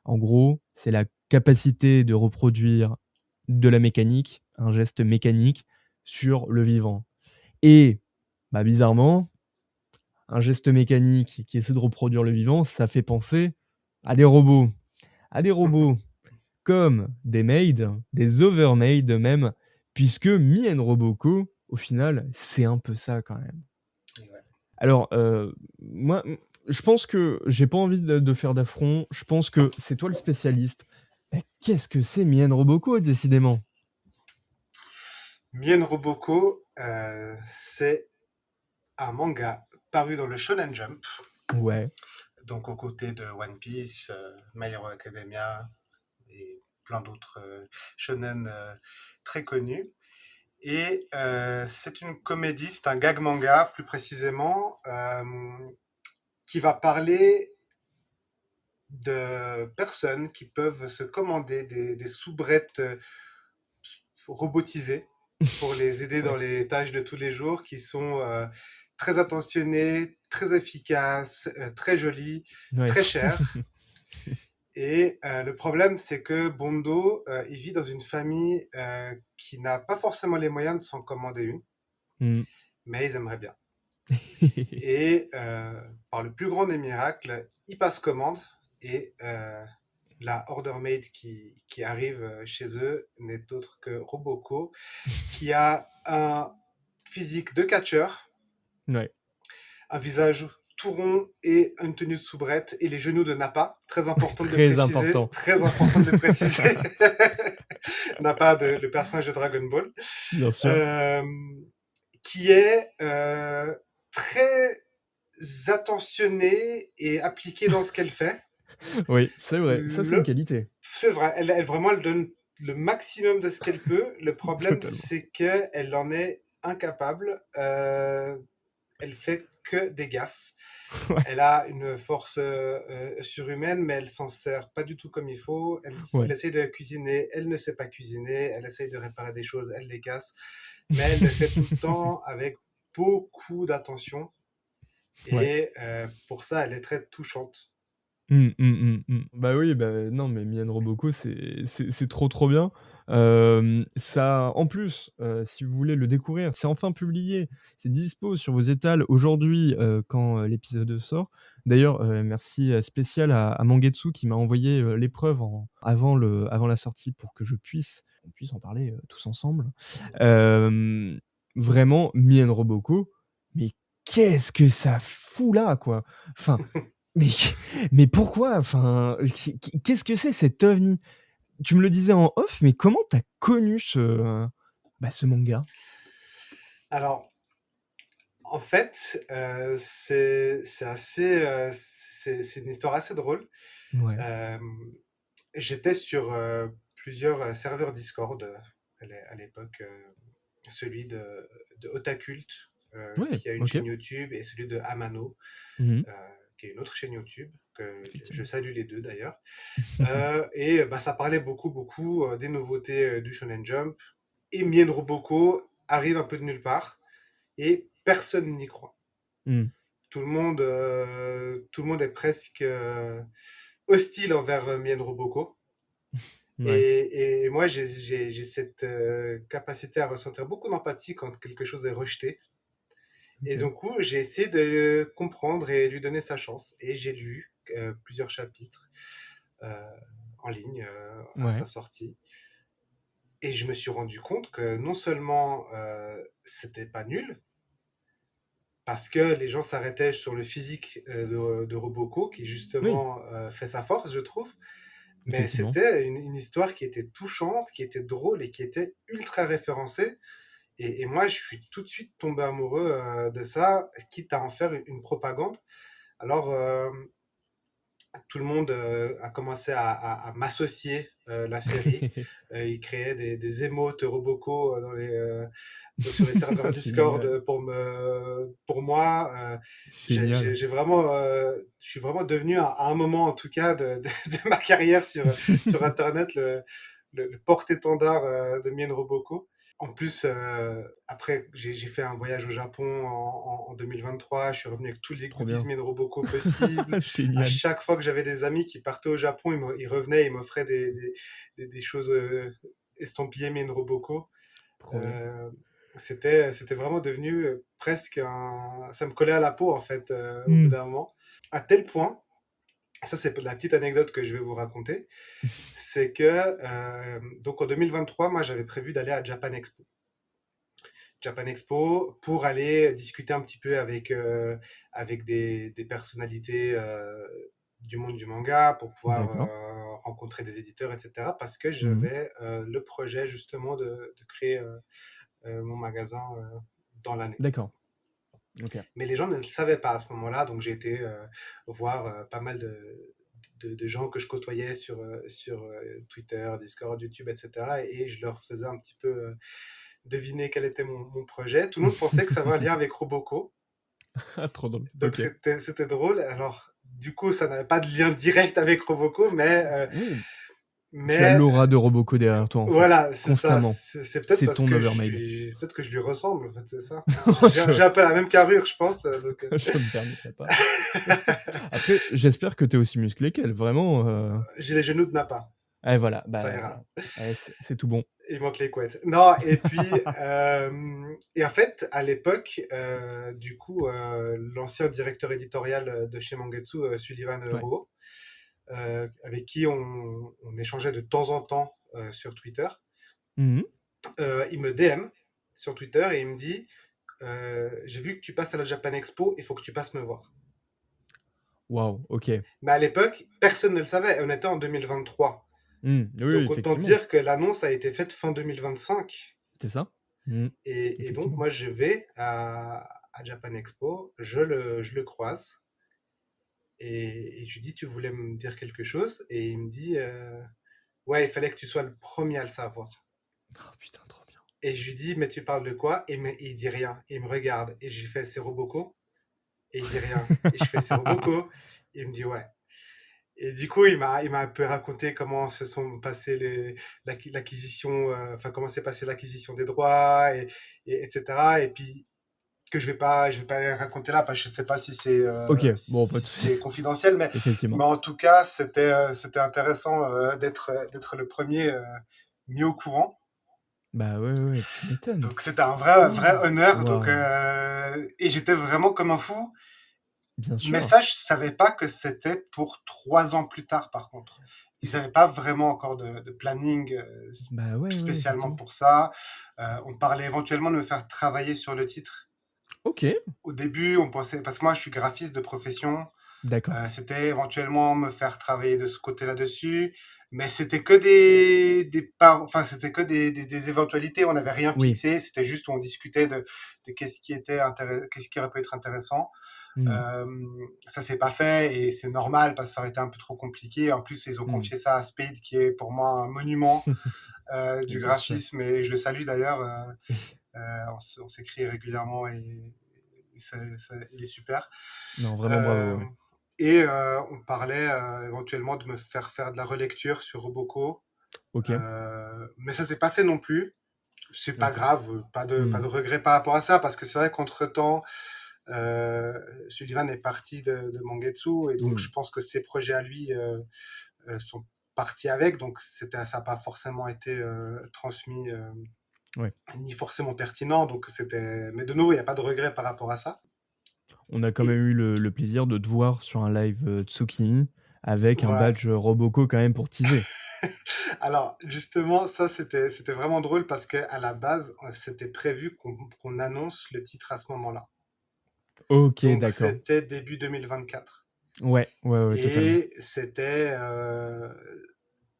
En gros, c'est la capacité de reproduire de la mécanique, un geste mécanique, sur le vivant. Et, bah, bizarrement, un geste mécanique qui essaie de reproduire le vivant, ça fait penser à des robots. À des robots comme des maids, des overmaids même, puisque Me and Roboko, au final, c'est un peu ça quand même. Ouais. Alors, moi, je pense que j'ai pas envie de faire d'affront. Je pense que c'est toi le spécialiste. Mais qu'est-ce que c'est Mien Roboko, décidément? Mien Roboko, c'est un manga paru dans le Shonen Jump, Ouais. donc aux côtés de One Piece, My Hero Academia et plein d'autres shonen très connus. Et c'est une comédie, c'est un gag manga plus précisément, qui va parler de personnes qui peuvent se commander des soubrettes robotisées pour les aider dans Ouais. les tâches de tous les jours, qui sont très attentionnées, très efficaces, très jolies, Ouais. très chères. Et le problème, c'est que Bondo, il vit dans une famille qui n'a pas forcément les moyens de s'en commander une, Hmm. mais ils aimeraient bien. Et par le plus grand des miracles, il passe commande et la order maid qui arrive chez eux n'est autre que Roboko, qui a un physique de catcheur, Ouais. un visage tout rond et une tenue de soubrette et les genoux de Nappa. Très important de le Très préciser. important. Très important de le préciser. Nappa, le personnage de Dragon Ball. Bien sûr. Qui est très attentionnée et appliquée dans ce qu'elle fait. Oui, c'est vrai, ça c'est une qualité. C'est vrai, elle donne le maximum de ce qu'elle peut. Le problème, Totalement. c'est qu'elle en est incapable. Elle fait que des gaffes. Ouais. Elle a une force surhumaine, mais elle s'en sert pas du tout comme il faut. Elle essaye de cuisiner, elle ne sait pas cuisiner. Elle essaye de réparer des choses, elle les casse. Mais elle le fait tout le temps avec beaucoup d'attention. Ouais. Et pour ça, elle est très touchante. Bah oui, bah, non, mais Mien Roboko, c'est trop bien. Ça en plus, si vous voulez le découvrir, c'est enfin publié. C'est dispo sur vos étals aujourd'hui, quand, l'épisode sort. D'ailleurs, merci, spécial à Mangetsu qui m'a envoyé, l'épreuve avant la sortie pour que on puisse en parler, tous ensemble. Hem, Vraiment, Mien Roboko, mais qu'est-ce que ça fout là, quoi? Enfin, mais mais pourquoi? Enfin, qu'est-ce que c'est cet ovni? Tu me le disais en off, mais comment t'as connu ce manga? Alors, en fait, c'est assez, c'est une histoire assez drôle. Ouais. J'étais sur plusieurs serveurs Discord à l'époque, celui de Otakult, Ouais, qui a une OK. chaîne YouTube, et celui de Amano, Mmh. euh, qui a une autre chaîne YouTube, que je Effectivement. salue les deux d'ailleurs. Et bah, ça parlait beaucoup des nouveautés du Shonen Jump. Et Mien Roboko arrive un peu de nulle part, et personne n'y croit. Mmh. Tout le monde est presque hostile envers Mien Roboko. Ouais. Et moi, j'ai cette capacité à ressentir beaucoup d'empathie quand quelque chose est rejeté. Et OK. du coup, j'ai essayé de comprendre et lui donner sa chance. Et j'ai lu plusieurs chapitres euh, en ligne à Ouais. sa sortie. Et je me suis rendu compte que non seulement c'était pas nul, parce que les gens s'arrêtaient sur le physique de Roboko, qui Oui, justement fait sa force, je trouve. Mais effectivement. c'était une histoire qui était touchante, qui était drôle et qui était ultra référencée. Et moi, je suis tout de suite tombé amoureux de ça, quitte à en faire une propagande. Alors, tout le monde a commencé à m'associer la série. Ils créaient des émotes Robocop sur les serveurs Génial, Discord pour moi. génial. J'ai vraiment, je suis vraiment devenu, à un moment en tout cas de ma carrière sur Internet, le porte-étendard de Mien Robocop. En plus, après, j'ai fait un voyage au Japon en 2023. Je suis revenu avec tous les Trop goodies bien. Mien Robocop possibles. À Génial. chaque fois que j'avais des amis qui partaient au Japon, ils revenaient, ils m'offraient des choses estampillées Mien Robocop. Trop bien. Euh, c'était vraiment devenu presque un... Ça me collait à la peau, en fait, au bout Mmh. d'un moment. À tel point, ça c'est la petite anecdote que je vais vous raconter, c'est que donc en 2023, moi j'avais prévu d'aller à Japan Expo. Japan Expo pour aller discuter un petit peu avec des personnalités du monde du manga, pour pouvoir D'accord. rencontrer des éditeurs, etc. Parce que Mmh. j'avais le projet justement de créer mon magasin dans l'année. D'accord. OK. Mais les gens ne le savaient pas à ce moment-là, donc j'ai été voir pas mal de gens que je côtoyais sur Twitter, Discord, YouTube, etc. Et je leur faisais un petit peu deviner quel était mon projet. Tout le monde pensait que ça avait un lien avec Roboco, Ah, trop drôle. donc OK. c'était drôle. Alors, du coup, ça n'avait pas de lien direct avec Roboco, Oui, tu as mais l'aura de Roboko derrière toi, en fait, voilà, c'est ça. constamment. C'est peut-être C'est parce ton que Overmade. peut-être que je lui ressemble, en fait, c'est ça. Je J'ai un peu la même carrure, je pense. je me permettrai pas. Après, j'espère que tu es aussi musclé qu'elle, vraiment, J'ai les genoux de Nappa, voilà, ça bah, ira. c'est tout bon. Il manque les couettes. Non, et puis, et en fait, à l'époque, du coup, l'ancien directeur éditorial de chez Mangetsu, Sullivan Ouais. Rowe, avec qui on échangeait de temps en temps sur Twitter, Mmh. il me DM sur Twitter et il me dit j'ai vu que tu passes à la Japan Expo, il faut que tu passes me voir. Waouh, OK. Mais à l'époque, personne ne le savait. On était en 2023. Oui, oui, Donc autant effectivement. dire que l'annonce a été faite fin 2025. C'est ça. Mmh. Et donc, Effectivement. moi, je vais à Japan Expo, je le croise et je lui dis, tu voulais me dire quelque chose? Et il me dit, ouais, il fallait que tu sois le premier à le savoir. Oh putain, trop bien. Et je lui dis, mais tu parles de quoi? Et il dit rien. Il me regarde et je lui fais, c'est Robocop? Et il dit rien. Et je fais, c'est Robocop? Il me dit, ouais. Et du coup, il m'a un peu raconté comment se sont passées l'acquisition, enfin, comment s'est passée l'acquisition des droits, etc. Et puis, que je vais pas raconter là, parce que je sais pas Ok, bon, pas de si soucis. c'est confidentiel, mais Effectivement. en tout cas, c'était intéressant d'être le premier mis au courant. Bah ouais, tu m'étonnes. Donc, c'était un vrai Oh, honneur. Donc, waouh, et j'étais vraiment comme un fou. bien Mais sûr. ça, je savais pas que c'était pour 3 ans plus tard, par contre. Ils C'est- n'avaient pas vraiment encore de planning Bah ouais, spécialement effectivement. pour ça. On parlait éventuellement de me faire travailler sur le titre. Ok, Au début, on pensait, parce que moi, je suis graphiste de profession, d'accord. c'était éventuellement me faire travailler de ce côté là-dessus, mais c'était que enfin, c'était que des éventualités. On n'avait rien Oui. fixé. C'était juste où on discutait de qu'est-ce qui aurait pu être intéressant. Hmm, Ça s'est pas fait et c'est normal parce que ça aurait été un peu trop compliqué. En plus, ils ont hmm. confié ça à Spade, qui est pour moi un monument du Bien sûr. graphisme, et je le salue d'ailleurs. On s'écrit régulièrement et il est super. Non, vraiment bravo, Euh, ouais. et on parlait éventuellement de me faire faire de la relecture sur Roboco. Ok, Mais ça s'est pas fait non plus. C'est pas ok. grave, pas Hmm, de regret par rapport à ça, parce que c'est vrai qu'entre-temps, euh, Sullivan est parti de Mangetsu, et donc hmm. je pense que ses projets à lui sont partis avec, donc ça n'a pas forcément été transmis Ouais. ni forcément pertinent, donc mais de nouveau, il n'y a pas de regret par rapport à ça. On a quand Et même eu le plaisir de te voir sur un live Tsukimi avec un ouais. badge Roboco quand même pour teaser. Alors justement, ça c'était vraiment drôle parce que à la base, c'était prévu qu'on annonce le titre à ce moment-là. Ok, Donc d'accord. c'était début 2024. Ouais, totalement. Et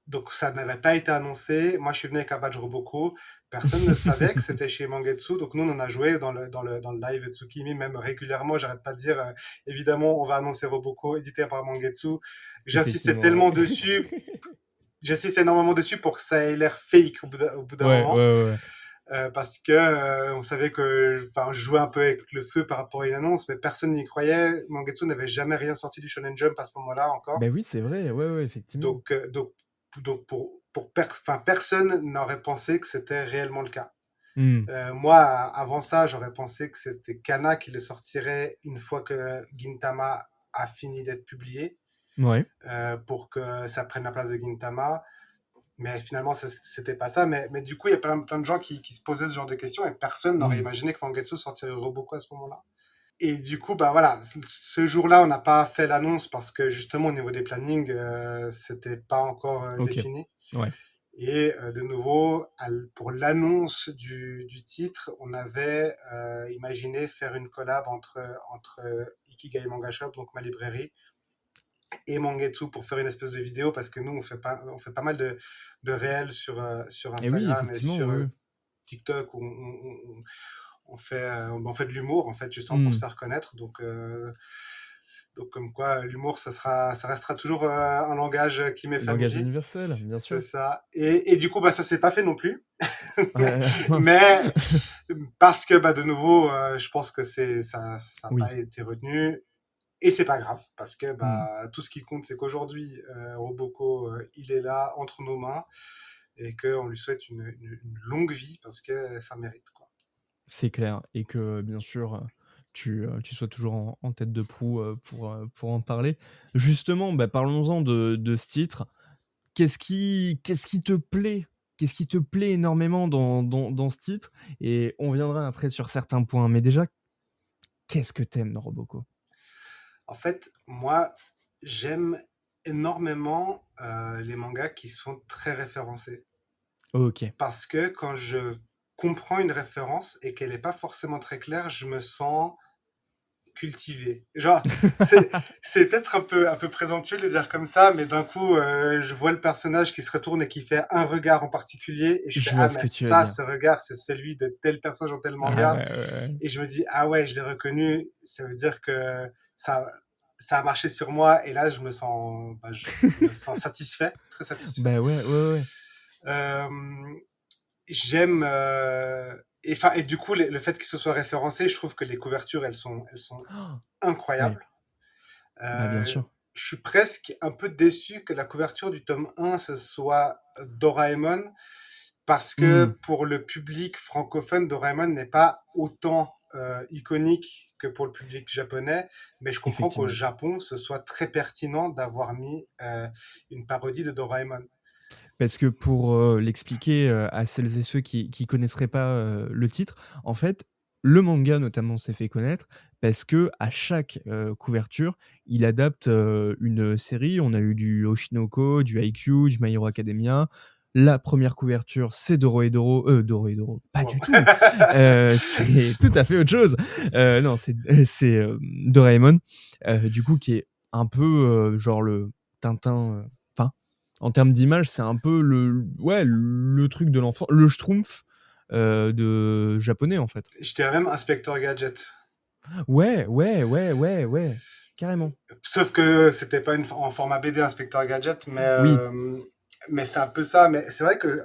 donc ça n'avait pas été annoncé. Moi, je suis venu avec un badge Roboco. Personne ne savait que c'était chez Mangetsu. Donc nous, on en a joué dans le live Tsukimi, même régulièrement. J'arrête pas de dire, évidemment, on va annoncer Roboco, édité par Mangetsu. J'insistais Effectivement, ouais. tellement dessus, j'insistais énormément dessus pour que ça ait l'air fake au bout d'un Ouais, moment. ouais. Parce que on savait que, enfin, je jouais un peu avec le feu par rapport à une annonce, mais personne n'y croyait. Mangetsu n'avait jamais rien sorti du Shonen Jump à ce moment-là encore. Bah oui, c'est vrai, ouais, effectivement. Donc, enfin, personne n'aurait pensé que c'était réellement le cas. Hmm, Moi, avant ça, j'aurais pensé que c'était Kana qui le sortirait une fois que Gintama a fini d'être publié, ouais. pour que ça prenne la place de Gintama. Mais finalement, c'était pas ça. Mais du coup, il y a plein de gens qui se posaient ce genre de questions, et personne n'aurait Hmm, imaginé que Mangetsu sortirait Roboko à ce moment-là. Et du coup, bah voilà, ce jour-là, on n'a pas fait l'annonce parce que justement, au niveau des plannings, c'était pas encore ok, défini. ouais. Et de nouveau, pour l'annonce du titre, on avait imaginé faire une collab entre Ikigai Manga Shop, donc ma librairie, et Mangetsu, pour faire une espèce de vidéo, parce que nous, on fait pas mal de réels sur Et oui, Instagram et effectivement, sur ouais. TikTok, où on fait de l'humour, en fait, justement pour se Hmm, faire connaître. Donc comme quoi, l'humour, ça restera toujours un langage qui m'est langage familier. universel, bien C'est sûr. ça. Et du coup, bah, ça s'est pas fait non plus. Ouais, mince. Mais parce que, bah, de nouveau, je pense que ça n'a Oui. pas été retenu. Et c'est pas grave, parce que Hmm. bah, tout ce qui compte, c'est qu'aujourd'hui, Roboco, il est là entre nos mains, et qu'on lui souhaite une longue vie, parce que ça mérite, quoi. C'est clair et que bien sûr, tu sois toujours en tête de proue, pour en parler. Justement, bah, parlons-en de ce titre. Qu'est-ce qui te plaît? Qu'est-ce qui te plaît énormément dans ce titre? Et on viendra après sur certains points, mais déjà, qu'est-ce que t'aimes dans Robocop? En fait, moi, j'aime énormément les mangas qui sont très référencés. OK. Parce que quand je comprends une référence et qu'elle n'est pas forcément très claire, je me sens cultivé. Genre, c'est, c'est peut-être un peu présomptueux de le dire comme ça, mais d'un coup, je vois le personnage qui se retourne et qui fait un regard en particulier, et je fais, Je vois ah, ce mais que tu veux ça, dire. ce regard, c'est celui de tel personnage dans tel Ah manga. ouais, ouais, ouais. Et je me dis, ah ouais, je l'ai reconnu, ça veut dire que ça, ça a marché sur moi, et là, je me sens satisfait, très satisfait. Bah ouais, ouais, ouais. Euh, J'aime, et du coup, le fait qu'il se soit référencé, je trouve que les couvertures, elles sont Oh, ouais, incroyables. bah bien Euh, sûr. je suis presque un peu déçu que la couverture du tome 1, ce soit Doraemon, parce que Hmm, pour le public francophone, Doraemon n'est pas autant iconique que pour le public japonais, mais je comprends qu'au effectivement. Japon, ce soit très pertinent d'avoir mis une parodie de Doraemon. Parce que pour l'expliquer à celles et ceux qui connaisseraient pas le titre, en fait, le manga notamment s'est fait connaître parce que à chaque couverture, il adapte une série. On a eu du Oshinoko, du Haikyuu, du My Hero Academia. La première couverture, c'est Doro, pas Wow. du tout. C'est tout à fait autre chose. Non, c'est Doraemon, du coup, qui est un peu genre le Tintin. Enfin, en termes d'image, c'est un peu ouais, le truc de l'enfant, le schtroumpf de japonais en fait. Je dirais même Inspector Gadget. Ouais, ouais, ouais, ouais, ouais, carrément. Sauf que c'était pas en format BD Inspector Gadget, Oui, mais c'est un peu ça. Mais c'est vrai que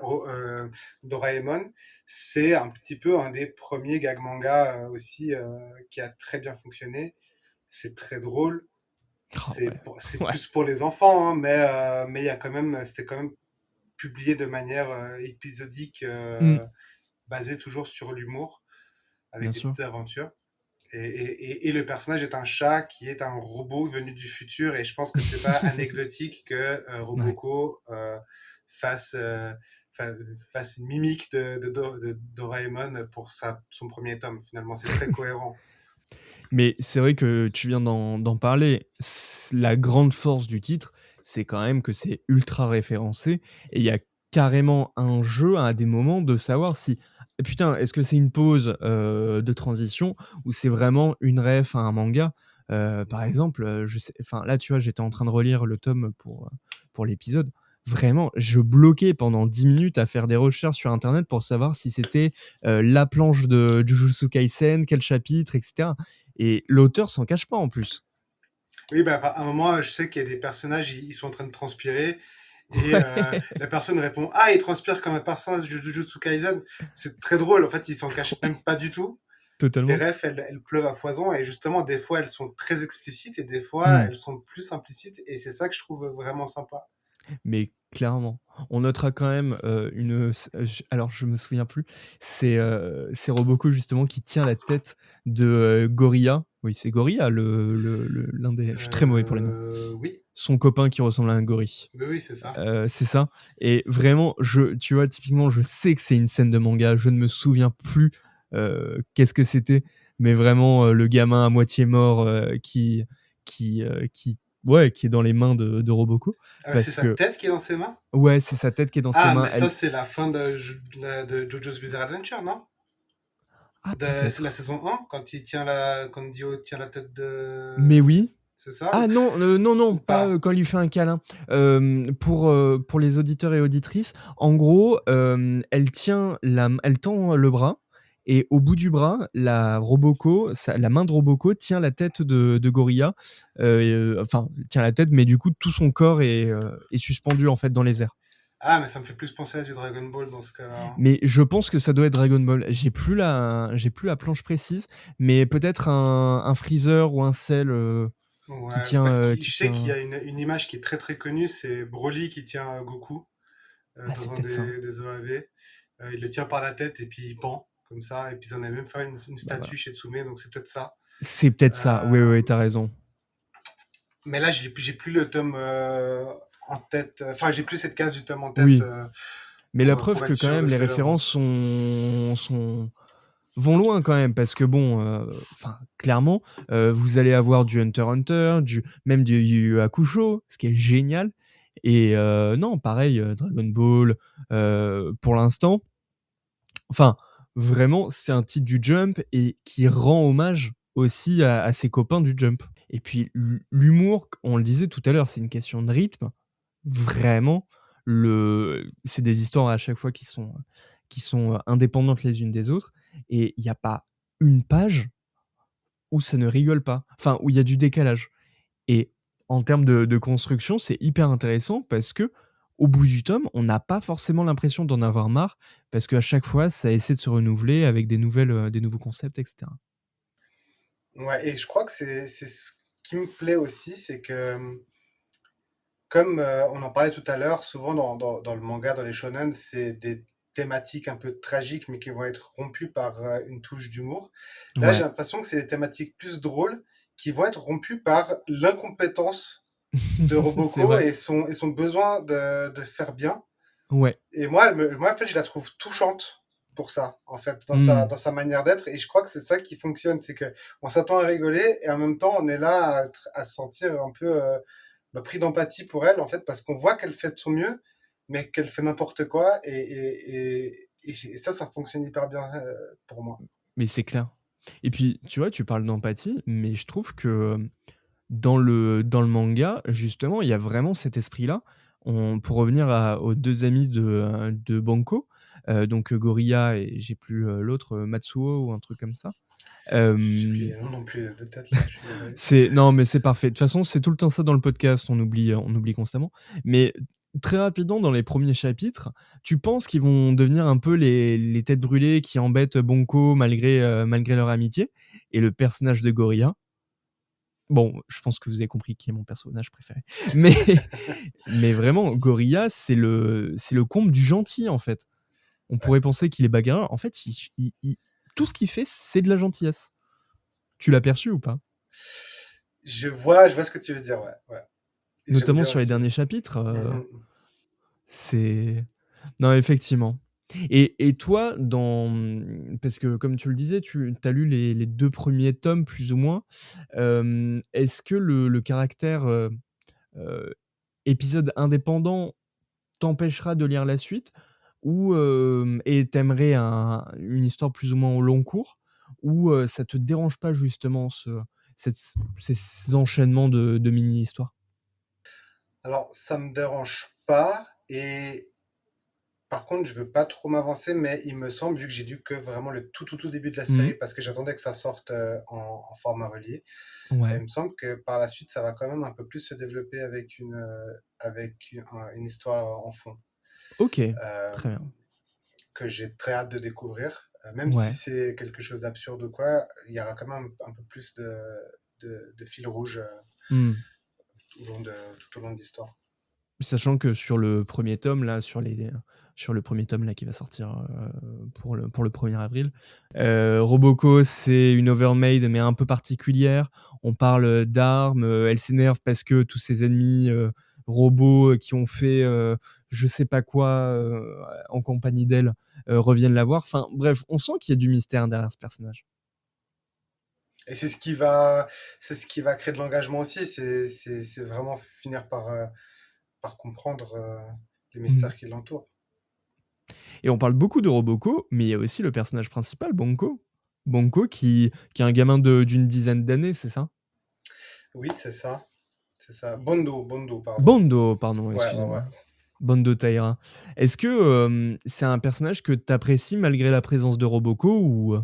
Doraemon, c'est un petit peu un des premiers gag manga aussi qui a très bien fonctionné. C'est très drôle. oh, ouais, C'est ouais. plus pour les enfants, hein, mais il y a quand même, c'était quand même publié de manière épisodique, Hmm, basée toujours sur l'humour, avec bien des sûr, petites aventures. Et le personnage est un chat qui est un robot venu du futur. Et je pense que c'est pas anecdotique que ouais. Roboko fasse, fa- fasse une mimique de Doraemon pour son premier tome. Finalement, c'est très cohérent. Mais c'est vrai que tu viens d'en parler. La grande force du titre, c'est quand même que c'est ultra référencé et il y a carrément un jeu à des moments de savoir si putain, est-ce que c'est une pause de transition ou c'est vraiment une ref à un manga. Par Mhm. exemple, je sais, enfin là tu vois, j'étais en train de relire le tome pour l'épisode. Vraiment, je bloquais pendant 10 minutes à faire des recherches sur internet pour savoir si c'était la planche de Jujutsu Kaisen, quel chapitre, etc. Et l'auteur s'en cache pas en plus. Oui, bah, à un moment, je sais qu'il y a des personnages, ils sont en train de transpirer. Et Ouais, la personne répond, ah, il transpire comme un personnage de Jujutsu Kaisen. C'est très drôle. En fait, il s'en cache même pas du tout. Les totalement. refs, elles pleuvent à foison, et justement, des fois, elles sont très explicites, et des fois, Hmm. elles sont plus implicites, et c'est ça que je trouve vraiment sympa. Mais clairement, on notera quand même alors je me souviens plus, c'est Roboko justement qui tient la tête de Gorilla. Oui, c'est Gorilla, l'un des. Je suis très mauvais pour les noms. Oui, Son copain qui ressemble à un gorille. oui, oui, c'est ça. C'est ça. Et vraiment, tu vois, typiquement, je sais que c'est une scène de manga. Je ne me souviens plus qu'est-ce que c'était, mais vraiment le gamin à moitié mort ouais, qui est dans les mains de Roboko, C'est parce sa que tête qui est dans ses mains? ouais, c'est sa tête qui est dans ses Ah, mains. mais ça, c'est la fin de JoJo's Bizarre Adventure, non? Ah, C'est la peut-être. saison 1, quand Dio tient la tête Mais de... oui. C'est ça? Ah non, non, Ou non, pas pas? quand il lui fait un câlin. Pour les auditeurs et auditrices, en gros, elle tend le bras, et au bout du bras, la main de Roboko tient la tête de Gorilla. Enfin, tient la tête, mais du coup, tout son corps est suspendu en fait dans les airs. Ah, mais ça me fait plus penser à du Dragon Ball dans ce cas-là. Mais je pense que ça doit être Dragon Ball. J'ai plus la planche précise, mais peut-être un Freezer ou un Cell qui Ouais, tient, parce que qui je sais qu'il y tient. a une image qui est très très connue, c'est Broly qui tient Goku Ah, c'est dans un peut-être ça. des OAV. Il le tient par la tête et puis il pend comme ça. Et puis ils en avaient même fait une Bah voilà. statue chez Tsume, donc c'est peut-être ça. C'est peut-être ça. Oui, oui, Euh, oui, t'as raison. mais là, j'ai plus le tome en tête. Enfin, j'ai plus cette case du tome en tête Oui. Mais la preuve pour être que quand sûr de même ce les que références j'avance. vont loin quand même, parce que bon, enfin clairement, vous allez avoir du Hunter x Hunter, même du Yu Yu Hakusho, ce qui est génial. Et non, pareil, Dragon Ball, pour l'instant. Enfin, vraiment, c'est un titre du Jump et qui rend hommage aussi à ses copains du Jump. Et puis l'humour, on le disait tout à l'heure, c'est une question de rythme. Vraiment, c'est des histoires à chaque fois qui sont indépendantes les unes des autres, et il y a pas une page où ça ne rigole pas, enfin où il y a du décalage. Et en termes de construction, c'est hyper intéressant parce que au bout du tome, on n'a pas forcément l'impression d'en avoir marre parce qu'à chaque fois, ça essaie de se renouveler avec des nouveaux concepts, etc. Ouais, et je crois que c'est ce qui me plaît aussi, c'est que, comme on en parlait tout à l'heure, souvent dans le manga, dans les shonen, c'est des thématiques un peu tragiques, mais qui vont être rompues par une touche d'humour. Là, j'ai Ouais. l'impression que c'est des thématiques plus drôles qui vont être rompues par l'incompétence de C'est Roboko vrai. et son besoin de faire bien. Ouais. Et moi, en fait, je la trouve touchante pour ça, en fait, dans sa, Mmh. dans sa manière d'être. Et je crois que c'est ça qui fonctionne, c'est que on s'attend à rigoler et en même temps, on est là à se sentir un peu pris d'empathie pour elle, en fait, parce qu'on voit qu'elle fait de son mieux, mais qu'elle fait n'importe quoi. Et ça fonctionne hyper bien pour moi. Mais c'est clair. Et puis, tu vois, tu parles d'empathie, mais je trouve que dans le manga, justement, il y a vraiment cet esprit-là. Pour revenir aux deux amis de Banco, donc Gorilla et j'ai plus l'autre, Matsuo ou un truc comme ça. J'ai plus Euh, les noms non plus de tête là, je suis désolé. non, mais c'est parfait. De toute façon, c'est tout le temps ça dans le podcast, on oublie constamment. Mais très rapidement, dans les premiers chapitres, tu penses qu'ils vont devenir un peu les têtes brûlées qui embêtent Bonko malgré leur amitié. Et le personnage de Gorilla, bon, je pense que vous avez compris qui est mon personnage préféré. Mais, mais vraiment, Gorilla, c'est le comble du gentil, en fait. On Ouais. pourrait penser qu'il est bagarreur. En fait, tout ce qu'il fait, c'est de la gentillesse. Tu l'as perçu ou pas? Je vois ce que tu veux dire, ouais, ouais. Et j'aime Notamment bien sur les aussi. derniers chapitres. Mhm. C'est non, effectivement. Et toi, parce que comme tu le disais, tu as lu les 2 premiers tomes plus ou moins. Est-ce que le caractère, heu, épisode indépendant t'empêchera de lire la suite? Ou, et tu une histoire plus ou moins au long cours? Ou, ça te dérange pas justement ces enchaînements de mini-histoires? Alors, ça me dérange pas. Et par contre, je veux pas trop m'avancer, mais il me semble, vu que j'ai lu que vraiment le tout début de la Mmh. série, parce que j'attendais que ça sorte en format relié, il Ouais. me semble que par la suite, ça va quand même un peu plus se développer avec une histoire en fond, OK, euh, très bien. que j'ai très hâte de découvrir. Même si Ouais. c'est quelque chose d'absurde ou quoi, il y aura quand même un peu plus de fil rouge Mmh. tout au long de l'histoire. Sachant que sur le premier tome là, sur le premier tome là qui va sortir pour le 1er avril, Roboko c'est une overmaid mais un peu particulière. On parle d'armes, elle s'énerve parce que tous ses ennemis robots qui ont fait je sais pas quoi en compagnie d'elle reviennent la voir. Enfin bref, on sent qu'il y a du mystère derrière ce personnage. Et c'est ce qui va créer de l'engagement aussi, c'est vraiment finir par comprendre les Mmh. mystères qui l'entourent. Et on parle beaucoup de Roboko, mais il y a aussi le personnage principal, Bonko. Bonko qui est un gamin d'une dizaine d'années, c'est ça? Oui, c'est ça. C'est ça. Bondo, pardon. Bondo, pardon, Ouais, ouais, ouais. excusez-moi. Bondo Taira. Est-ce que c'est un personnage que tu apprécies malgré la présence de Roboko ou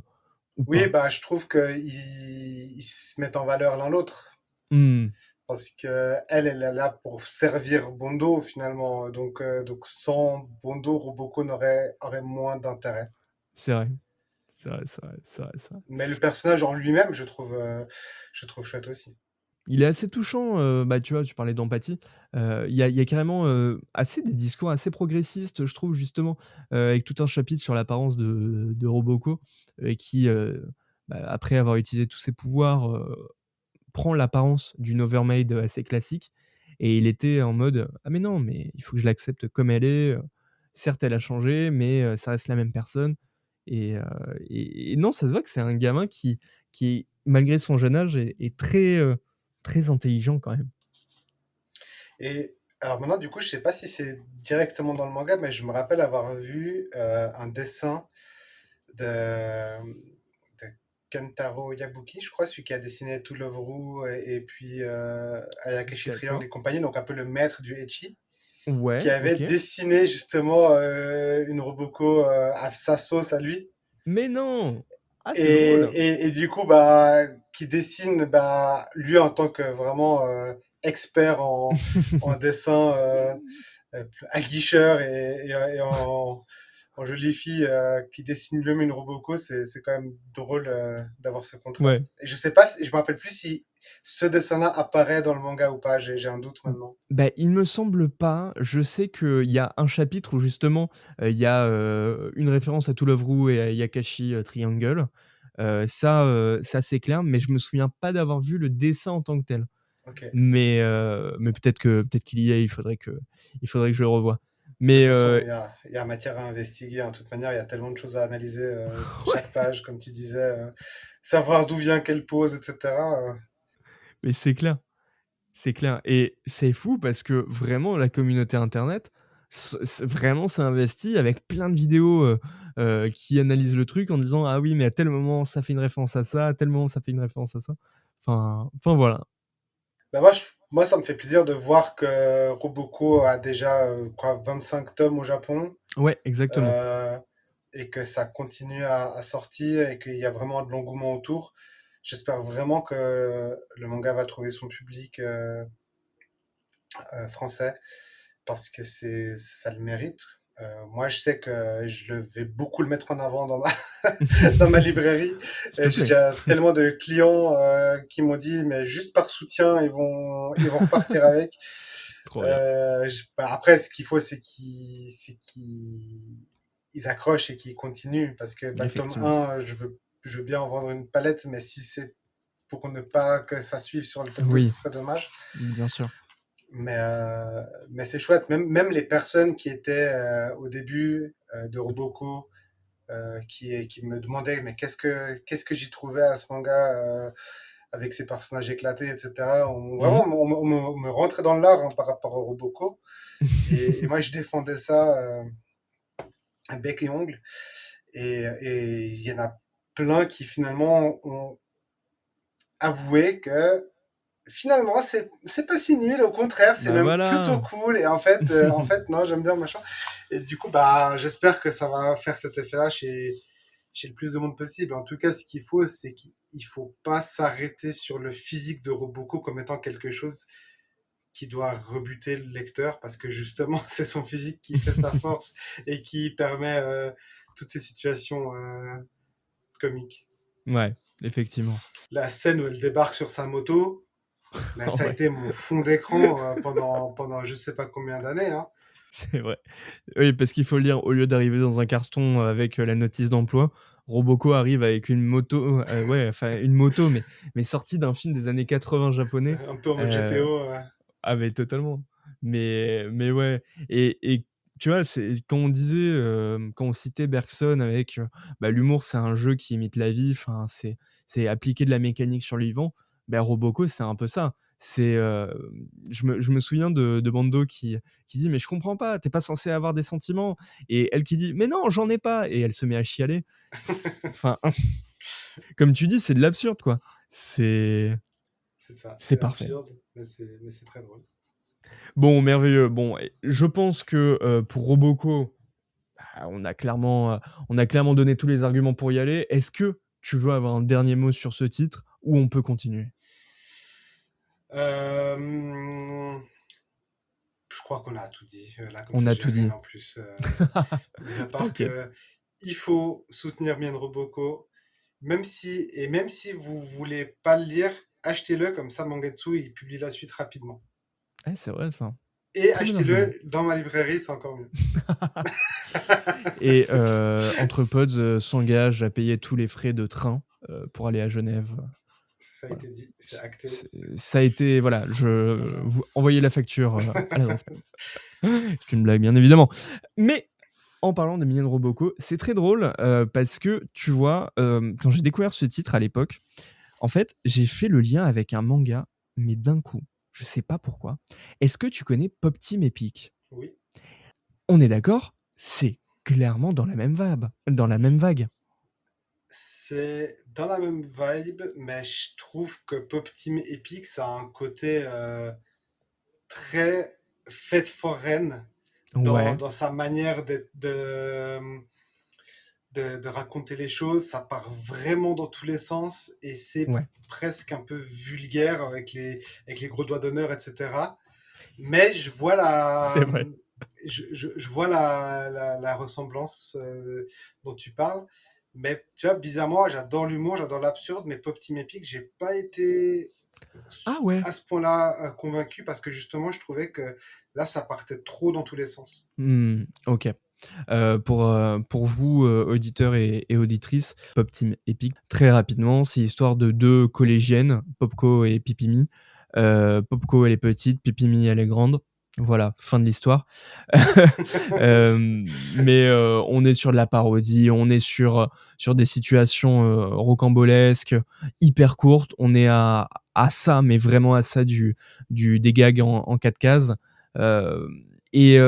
Oui, pas? bah, je trouve qu'ils se mettent en valeur l'un l'autre. Hmm, Parce que elle est là pour servir Bondo, finalement. Donc sans Bondo, Roboko aurait moins d'intérêt. c'est vrai. C'est vrai, c'est vrai, c'est vrai, c'est vrai. Mais le personnage en lui-même, je trouve chouette aussi. Il est assez touchant, bah, tu vois, tu parlais d'empathie. Il y a carrément assez des discours assez progressistes, je trouve, justement, avec tout un chapitre sur l'apparence de Roboko, qui, bah, après avoir utilisé tous ses pouvoirs, prend l'apparence d'une overmaid assez classique. Et il était en mode ah, mais non, mais il faut que je l'accepte comme elle est. Certes, elle a changé, mais ça reste la même personne. Et non, ça se voit que c'est un gamin qui malgré son jeune âge, est très, très intelligent quand même. Et alors maintenant, du coup, je sais pas si c'est directement dans le manga, mais je me rappelle avoir vu un dessin de Kentaro Yabuki, je crois, celui qui a dessiné To Love Ru et puis Ayakashi Triangle D'accord. et compagnie, donc un peu le maître du ecchi, qui Ouais, avait ok. dessiné justement une Roboko à sa sauce à lui. Mais non! Ah, c'est drôle. Et du coup, bah, qui dessine, bah, lui en tant que vraiment expert en dessin aguicheur et en jolie fille qui dessine lui-même une Roboko, c'est quand même drôle d'avoir ce Ouais. contraste. Et je sais pas, je me rappelle plus si ce dessin-là apparaît dans le manga ou pas, j'ai un doute maintenant. Bah, il me semble pas. Je sais qu'il y a un chapitre où justement, il y a, une référence à To Love Ru et à Yakashi, Triangle. Ça c'est clair, mais je me souviens pas d'avoir vu le dessin en tant que tel. Ok. Mais peut-être qu'il y est, il faudrait que je le revoie. De toute Mais, façon, il y a matière à investiguer. En toute manière, il y a tellement de choses à analyser. Chaque ouais, page, comme tu disais, savoir d'où vient quelle pose, etc. mais c'est clair. C'est clair et c'est fou parce que vraiment la communauté internet, vraiment s'est investie avec plein de vidéos, qui analysent le truc en disant: «Ah oui, mais à tel moment ça fait une référence à ça, à tel moment ça fait une référence à ça». Enfin voilà. Ben moi, ça me fait plaisir de voir que Roboko a déjà quoi, 25 tomes au Japon Ouais, exactement. euh, et que ça continue à sortir et qu'il y a vraiment de l'engouement autour. J'espère vraiment que le manga va trouver son public français parce que ça le mérite. Moi, je sais que vais beaucoup le mettre en avant dans dans ma librairie. S'il te J'ai plaît. déjà tellement de clients qui m'ont dit, mais juste par soutien, ils vont repartir avec. Trop bien. Bah, après, ce qu'il faut, c'est qu'ils accrochent et qu'ils continuent. Parce que bah, le tome Effectivement. 1, je veux bien en vendre une palette, mais si c'est pour ne pas que ça suive sur le tome 2, ce Oui, serait dommage. bien sûr. Mais c'est chouette. Même les personnes qui étaient au début de Roboko, qui me demandaient mais qu'est-ce que j'y trouvais à ce manga avec ses personnages éclatés, etc. Mmh. Vraiment, on me rentrait dans l'art hein, par rapport au Roboko. Et moi, je défendais ça à bec et ongle. Et il y en a plein qui finalement ont avoué que finalement, c'est pas si nul, au contraire, c'est Bah même plutôt voilà. cool. Et en fait, non, j'aime bien machin. Et du coup, bah, j'espère que ça va faire cet effet-là chez le plus de monde possible. En tout cas, ce qu'il faut, c'est qu'il faut pas s'arrêter sur le physique de Roboko comme étant quelque chose qui doit rebuter le lecteur parce que justement, c'est son physique qui fait sa force et qui permet toutes ces situations comiques. Ouais, effectivement. La scène où elle débarque sur sa moto, mais Ah ça a ouais, été mon fond d'écran pendant je sais pas combien d'années. Hein. c'est vrai. Oui, parce qu'il faut le dire, au lieu d'arriver dans un carton avec la notice d'emploi, Roboko arrive avec une moto, ouais, enfin une moto, mais sortie d'un film des années 80 japonais. Un peu en mode Euh, GTO. ah, mais totalement. Mais ouais. Et tu vois, quand on disait, quand on citait Bergson avec bah, l'humour, c'est un jeu qui imite la vie, enfin, c'est appliquer de la mécanique sur le vivant. Bah, Roboko, c'est un peu ça. Je me souviens de Bando qui dit: «Mais je comprends pas, t'es pas censé avoir des sentiments». Et elle qui dit: «Mais non, j'en ai pas». Et elle se met à chialer. Enfin, comme tu dis, c'est de l'absurde, quoi. C'est C'est ça, c'est c'est parfait. absurde, mais c'est très drôle. Bon, merveilleux. Bon, et je pense que pour Roboko, bah, on a clairement donné tous les arguments pour y aller. Est-ce que tu veux avoir un dernier mot sur ce titre ou on peut continuer? Euh, je crois qu'on a tout dit. Là, comme On ça, a j'ai tout rien dit. en plus. Mis à part T'inquiète. que il faut soutenir Mien Roboko, même si vous voulez pas le lire, achetez-le comme ça, Mangetsu, il publie la suite rapidement. Ouais, c'est vrai ça. Et Très bon argument. achetez-le dans ma librairie, c'est encore mieux. Et Entrepods s'engage à payer tous les frais de train pour aller à Genève. Ça a Voilà. été dit, c'est acté. Ça a été, voilà, Voilà. vous envoyez la facture à l'adresse. C'est une blague, bien évidemment. Mais en parlant de Minen Roboko, c'est très drôle parce que tu vois, quand j'ai découvert ce titre à l'époque, en fait, j'ai fait le lien avec un manga, mais d'un coup, je sais pas pourquoi. Est-ce que tu connais Pop Team Epic? Oui, On est d'accord? C'est clairement dans la même vague. C'est dans la même vibe, mais je trouve que Pop Team Epic, ça a un côté très fête foraine Ouais, dans sa manière de raconter les choses. Ça part vraiment dans tous les sens et c'est ouais, presque un peu vulgaire avec les gros doigts d'honneur, etc. Mais je vois c'est vrai. je vois la ressemblance dont tu parles. Mais tu vois, bizarrement, j'adore l'humour, j'adore l'absurde, mais Pop Team Epic, j'ai pas été Ah ouais. à ce point-là convaincu parce que justement, je trouvais que là, ça partait trop dans tous les sens. OK. Pour vous, auditeurs et auditrices, Pop Team Epic, très rapidement, c'est l'histoire de 2 collégiennes, Popco et Pipimi. Popco, elle est petite, Pipimi, elle est grande. Voilà, fin de l'histoire. Mais on est sur de la parodie, on est sur des situations, rocambolesques, hyper courtes. On est à ça, mais vraiment à ça des gags en 4 cases. Hem et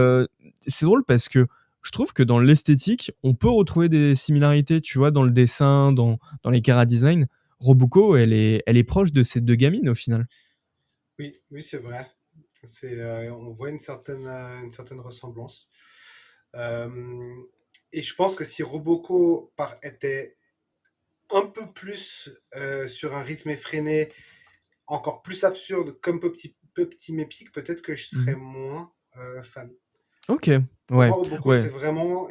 c'est drôle parce que je trouve que dans l'esthétique, on peut retrouver des similarités, tu vois, dans le dessin, dans les chara-design. Robuko, elle est proche de ces 2 gamines, au final. Oui, oui, c'est vrai. On voit une certaine ressemblance. Euh, et je pense que si était un peu plus sur un rythme effréné, encore plus absurde, comme Pop Team Epic, peut-être que je serais Mmh. moins fan. OK, Pour ouais, moi, Robocop, ouais. c'est vraiment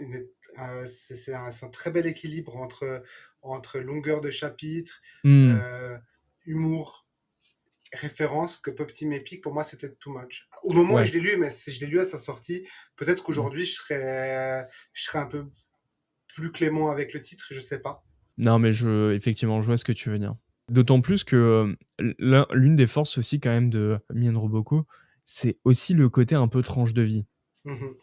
c'est un très bel équilibre entre longueur de chapitre, Mmh. euh, humour, référence, que Pop Team Epic, pour moi, c'était too much. Au moment où Ouais. je l'ai lu, mais si je l'ai lu à sa sortie, peut-être Mmh. qu'aujourd'hui, je serais un peu plus clément avec le titre, je sais pas. Non, mais effectivement, je vois ce que tu veux dire. D'autant plus que, l'une des forces aussi quand même de Mien Roboko, c'est aussi le côté un peu tranche de vie. Mhm.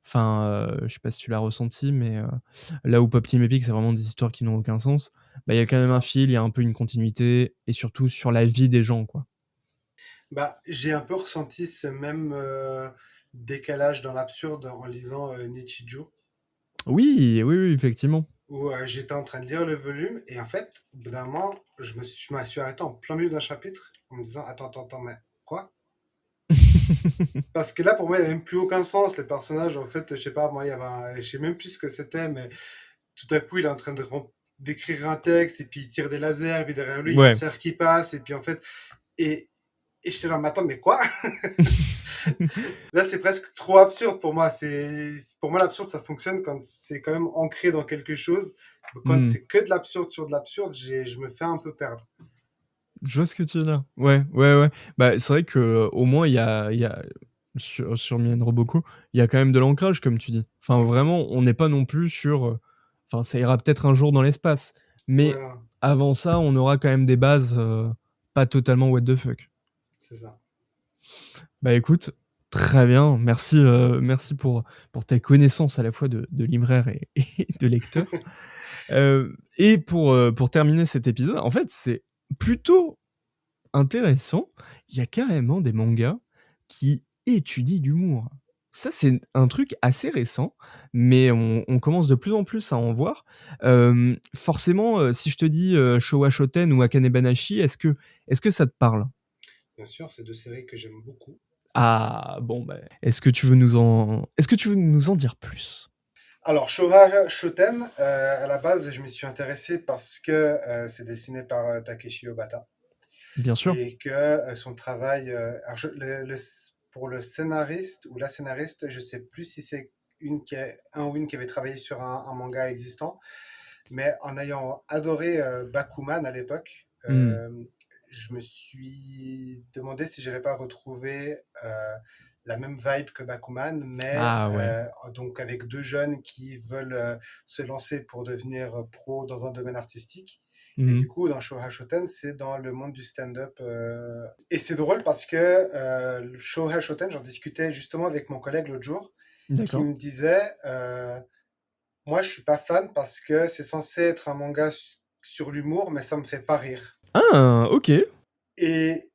Enfin, je sais pas si tu l'as ressenti, mais là où Pop Team Epic, c'est vraiment des histoires qui n'ont aucun sens, bah, il y a quand C'est même un ça. fil, il y a un peu une continuité et surtout sur la vie des gens, quoi. Bah, j'ai un peu ressenti ce même décalage dans l'absurde en lisant Nichijou, Oui, oui, oui, effectivement. où j'étais en train de lire le volume, et en fait, au bout d'un moment, je me suis arrêté en plein milieu d'un chapitre en me disant, attends, mais quoi? Parce que là, pour moi, il n'y avait même plus aucun sens. Les personnages, en fait, je sais pas, moi, je sais même plus ce que c'était, mais tout à coup, il est en train d'écrire un texte, et puis il tire des lasers, et puis derrière lui, il y a un Ouais. cerf qui passe, et puis en fait, et, et j'étais là, mais attends, mais quoi? Là, c'est presque trop absurde pour moi. Pour moi, l'absurde, ça fonctionne quand c'est quand même ancré dans quelque chose. Quand Mmh. c'est que de l'absurde sur de l'absurde, je me fais un peu perdre. Je vois ce que tu veux dire. Ouais, ouais, ouais. Bah, c'est vrai que au moins il y a sur Mien Roboko, il y a quand même de l'ancrage comme tu dis. Enfin Mhm. vraiment, on n'est pas non plus sur, enfin ça ira peut-être un jour dans l'espace, mais Voilà, avant ça, on aura quand même des bases, pas totalement what the fuck. c'est ça. Bah, écoute, très bien. Merci, merci pour tes connaissances à la fois de libraire et de lecteur. Et pour terminer cet épisode, en fait, c'est plutôt intéressant, il y a carrément des mangas qui étudient l'humour. Ça, c'est un truc assez récent, mais on commence de plus en plus à en voir. Forcément, si je te dis, Showa Shoten ou Akane Banashi, est-ce que ça te parle? Bien sûr, c'est deux séries que j'aime beaucoup. Ah bon, bah, est-ce que tu veux nous en dire plus? Alors, Showa Shoten, à la base, je m'y suis intéressé parce que c'est dessiné par Takeshi Obata Bien sûr. et que son travail. Alors pour le scénariste ou la scénariste, je sais plus si c'est un ou une qui avait travaillé sur un manga existant, mais en ayant adoré Bakuman à l'époque, Mmh. je me suis demandé si j'allais pas retrouver la même vibe que Bakuman, mais Ah ouais. donc avec deux jeunes qui veulent se lancer pour devenir pro dans un domaine artistique. Et Mmh. du coup, dans Showa Shoten, c'est dans le monde du stand-up. Et c'est drôle parce que le Showa Shoten, j'en discutais justement avec mon collègue l'autre jour, qui D'accord. me disait moi, je suis pas fan parce que c'est censé être un manga sur l'humour, mais ça me fait pas rire. Ah! OK. Et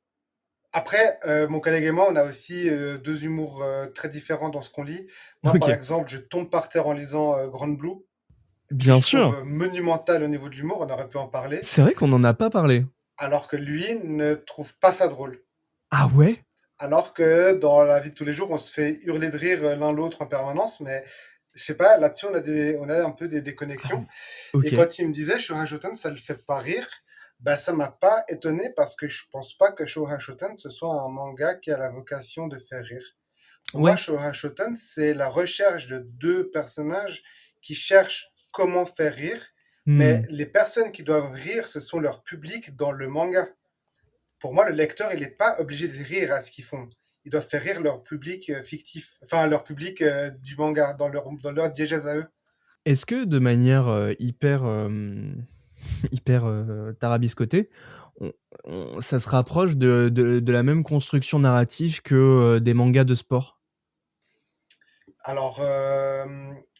après, mon collègue et moi, on a aussi deux humours très différents dans ce qu'on lit. Moi, par OK. exemple, je tombe par terre en lisant Grand Blue. que Bien je trouve sûr. monumental au niveau de l'humour, on aurait pu en parler, C'est vrai qu'on n'en a pas parlé. alors que lui ne trouve pas ça drôle. Ah ouais? Alors que dans la vie de tous les jours, on se fait hurler de rire l'un l'autre en permanence, mais je sais pas, là-dessus, on a un peu des Ah, déconnexions. Et ok. quand il me disait Shohachoten, ça le fait pas rire, bah ça m'a pas étonné parce que je pense pas que Shohachoten ce soit un manga qui a la vocation de faire rire. Pour moi, Ouais. Shohachoten, c'est la recherche de deux personnages qui cherchent comment faire rire, mais Hmm. les personnes qui doivent rire, ce sont leur public dans le manga. Pour moi, le lecteur, il n'est pas obligé de rire à ce qu'ils font. Ils doivent faire rire leur public fictif, enfin leur public du manga, dans leur diégèse à eux. Est-ce que de manière hyper, hyper tarabiscotée, on- ça se rapproche de la même construction narrative que des mangas de sport? Alors,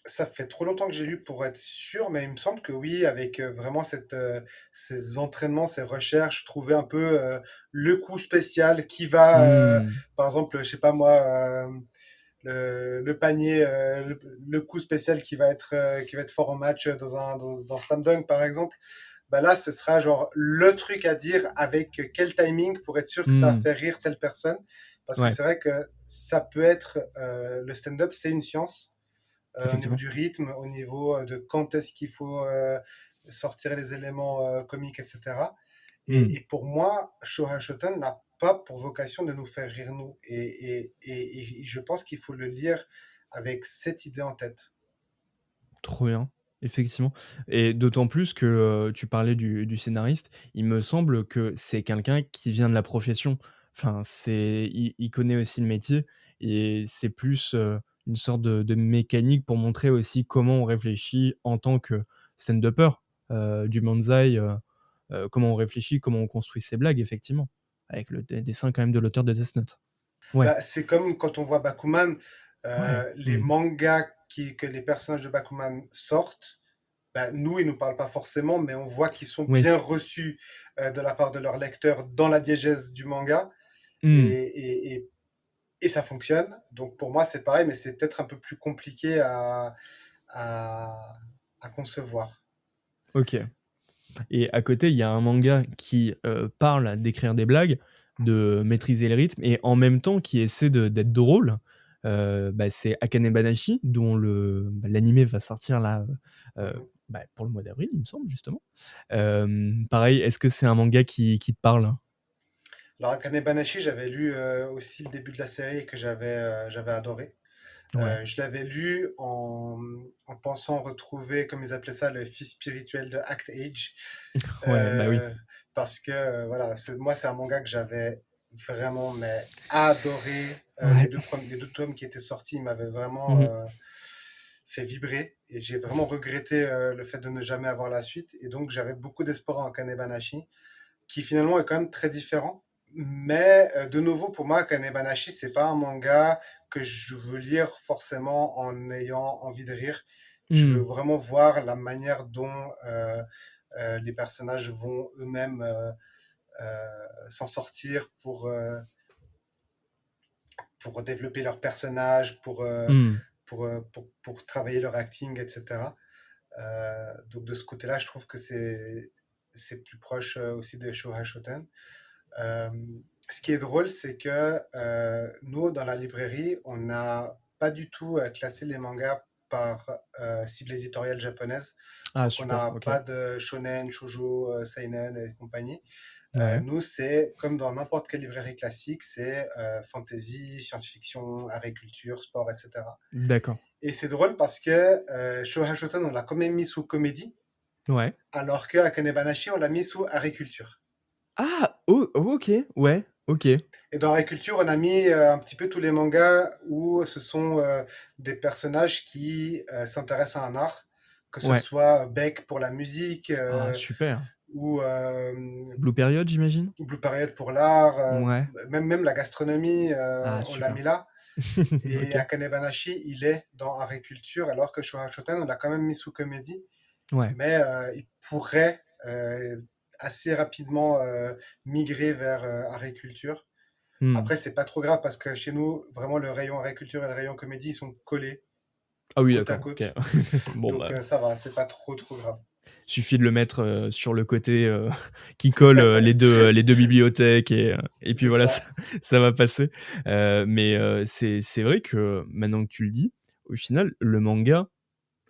ça fait trop longtemps que j'ai lu pour être sûr, mais il me semble que oui, avec vraiment ces entraînements, ces recherches, trouver un peu le coup spécial qui va, Hmm. par exemple, je sais pas moi, le panier, le coup spécial qui va être fort en match dans Slam Dunk, par exemple. Bah là, ce sera genre le truc à dire avec quel timing pour être sûr que ça va Hmm. faire rire telle personne. Parce que Ouais, c'est vrai que ça peut être, le stand-up, c'est une science, au niveau effectivement. du rythme, au niveau de quand est-ce qu'il faut sortir les éléments comiques, etc. Hmm. Et pour moi, Shohan Shoten n'a pas pour vocation de nous faire rire nous. Et je pense qu'il faut le lire avec cette idée en tête. Trop bien, effectivement. Et d'autant plus que tu parlais du scénariste, il me semble que c'est quelqu'un qui vient de la profession. Enfin, il connaît aussi le métier et c'est plus une sorte de mécanique pour montrer aussi comment on réfléchit en tant que stand-upper du manzai, comment on réfléchit, comment on construit ses blagues, effectivement, avec le dessin quand même de l'auteur de Death Note. Ouais, Bah, c'est comme quand on voit Bakuman, ouais, les mangas que les personnages de Bakuman sortent, bah, nous, ils nous parlent pas forcément, mais on voit qu'ils sont oui. bien reçus de la part de leurs lecteurs dans la diégèse du manga. Et, Hmm. et, et, et ça fonctionne. Donc pour moi, c'est pareil, mais c'est peut-être un peu plus compliqué à, à concevoir. Ok. Et à côté, il y a un manga qui parle d'écrire des blagues, de maîtriser le rythme, et en même temps qui essaie d'être drôle. Bah, c'est Akane Banashi, dont l'animé va sortir là Mhm. bah, pour le mois d'avril, il me semble, justement. Pareil, est-ce que c'est un manga qui te parle? Alors, Akane Banashi, j'avais lu aussi le début de la série et que j'avais adoré. Ouais. Je l'avais lu en pensant retrouver, comme ils appelaient ça, le fils spirituel de Act Age. Ouais, bah oui. Euh, Parce que, voilà, moi, c'est un manga que j'avais vraiment mais, adoré. Ouais. Les deux tomes qui étaient sortis, ils m'avaient vraiment Mhm. fait vibrer. Et j'ai vraiment regretté le fait de ne jamais avoir la suite. Et donc, j'avais beaucoup d'espoir en Akane Banashi, qui finalement est quand même très différent. Mais de nouveau, pour moi, Kanebanashi, c'est pas un manga que je veux lire forcément en ayant envie de rire. Je veux Hmm. vraiment voir la manière dont les personnages vont eux-mêmes s'en sortir pour développer leur personnage, Hmm. pour travailler leur acting, etc. Donc de ce côté-là, je trouve que c'est plus proche aussi de Shohei Shoten. Euh, Ce qui est drôle, c'est que nous, dans la librairie, on n'a pas du tout classé les mangas par cible éditoriale japonaise. Ah, Donc, on super, n'a ok. pas de shonen, shoujo, seinen et compagnie. Ouais. Nous, c'est comme dans n'importe quelle librairie classique, c'est fantasy, science-fiction, agriculture, sport, etc. D'accord. Et c'est drôle parce que Shohei Shoten, on l'a quand même mis sous comédie, Ouais. alors que Akane Banashi, on l'a mis sous agriculture. Ah, oh, oh, ok, ouais, ok. Et dans Agriculture, on a mis un petit peu tous les mangas où ce sont des personnages qui s'intéressent à un art, que ce Ouais. soit Beck pour la musique Ah, super. ou Blue Period, j'imagine? Blue Period pour l'art, Ouais. même la gastronomie, Ah, on l'a super. mis là. Et Ok. Akane Banashi, il est dans Agriculture, alors que Shoha Shoten, on l'a quand même mis sous comédie, Ouais. mais il pourrait assez rapidement migrer vers Agriculture. Hmm. Après, c'est pas trop grave parce que chez nous, vraiment, le rayon agriculture et le rayon comédie, ils sont collés. Ah oui, côte à d'accord, côte. ok. Bon, Donc bah, ça va, c'est pas trop grave. suffit de le mettre sur le côté qui colle les deux bibliothèques et puis C'est voilà, ça. ça va passer. Mais c'est vrai que maintenant que tu le dis, au final, le manga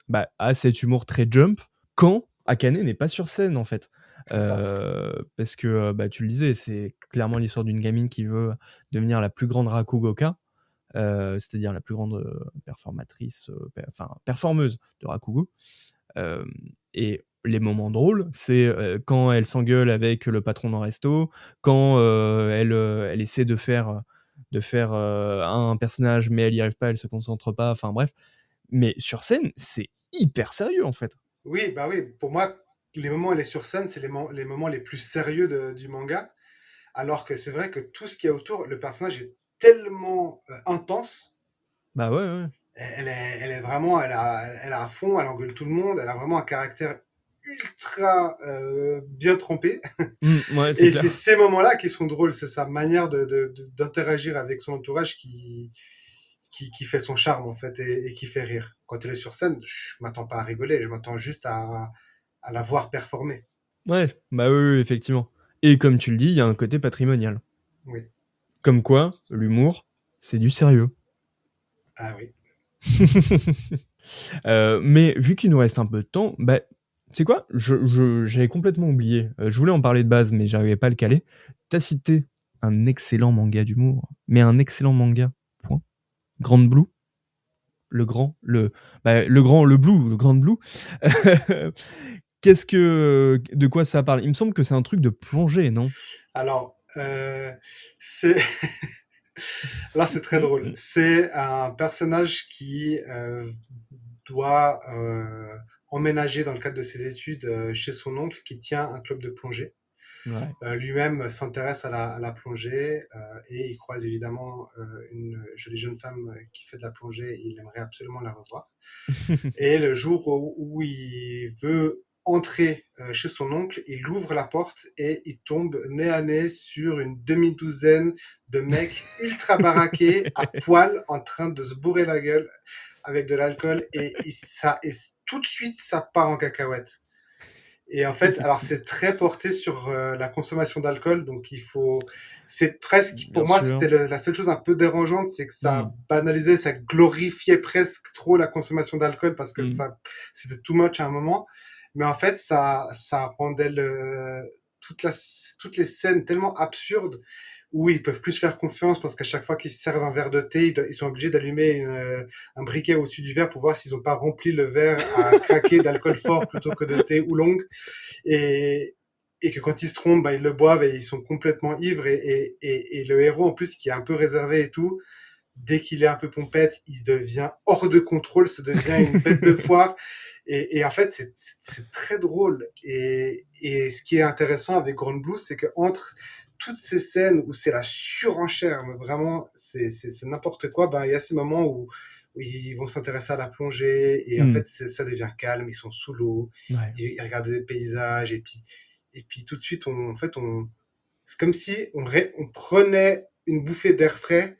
bah, a cet humour très jump quand Akane n'est pas sur scène en fait. C'est ça. Parce que bah, tu le disais, c'est clairement l'histoire d'une gamine qui veut devenir la plus grande Rakugoka, c'est-à-dire la plus grande performatrice, enfin performeuse de Rakugo. Euh, et les moments drôles, c'est quand elle s'engueule avec le patron d'un resto, quand elle essaie de faire un personnage, mais elle n'y arrive pas, elle se concentre pas, enfin bref. Mais sur scène, c'est hyper sérieux en fait. Oui, bah oui, pour moi, les moments où elle est sur scène, c'est les moments les plus sérieux du manga. Alors que c'est vrai que tout ce qu'il y a autour, le personnage est tellement intense. Bah ouais, ouais. Elle est vraiment, elle a à fond, elle engueule tout le monde, elle a vraiment un caractère ultra bien trempé. Ouais, c'est Et c'est clair. ces moments-là qui sont drôles, c'est sa manière d'interagir avec son entourage qui fait son charme en fait et qui fait rire. Quand elle est sur scène, je m'attends pas à rigoler, je m'attends juste à la voir performer. Ouais, bah oui, oui, effectivement. Et comme tu le dis, il y a un côté patrimonial. Oui. Comme quoi, l'humour, c'est du sérieux. Ah oui. Mais vu qu'il nous reste un peu de temps, bah, c'est quoi j'avais complètement oublié. Je voulais en parler de base, mais j'arrivais pas à le caler. T'as cité un excellent manga d'humour, mais un excellent manga. Point. Grand Blue, le grand, le Blue, le Grand Blue. De quoi ça parle? Il me semble que c'est un truc de plongée, non? Alors, c'est là c'est très drôle. C'est un personnage qui doit emménager dans le cadre de ses études chez son oncle qui tient un club de plongée. Ouais. Lui-même s'intéresse à la plongée et il croise évidemment une jolie jeune femme qui fait de la plongée et il aimerait absolument la revoir. Et le jour où il veut entrer chez son oncle, il ouvre la porte et il tombe nez à nez sur une demi-douzaine de mecs ultra baraqués à poil en train de se bourrer la gueule avec de l'alcool et tout de suite ça part en cacahuète. Et en fait, alors Effectivement. c'est très porté sur la consommation d'alcool, donc c'est presque, Bien pour moi, sûr. c'était la seule chose un peu dérangeante, c'est que Mm. ça banalisait, ça glorifiait presque trop la consommation d'alcool parce que Mm. c'était too much à un moment. Mais en fait, ça rendait toutes les scènes tellement absurdes où ils peuvent plus se faire confiance parce qu'à chaque fois qu'ils se servent un verre de thé, ils sont obligés d'allumer un briquet au-dessus du verre pour voir s'ils n'ont pas rempli le verre à craquer d'alcool fort plutôt que de thé oolong et, et que quand ils se trompent, bah, ils le boivent et ils sont complètement ivres et le héros en plus qui est un peu réservé et tout, dès qu'il est un peu pompette, il devient hors de contrôle, ça devient une bête de foire et en fait c'est très drôle et ce qui est intéressant avec Grand Blue, c'est que entre toutes ces scènes où c'est la surenchère, mais vraiment c'est n'importe quoi, ben il y a ces moments où ils vont s'intéresser à la plongée et en Mm. fait ça devient calme, ils sont sous l'eau, Ouais. ils regardent des paysages et puis tout de suite c'est comme si on prenait une bouffée d'air frais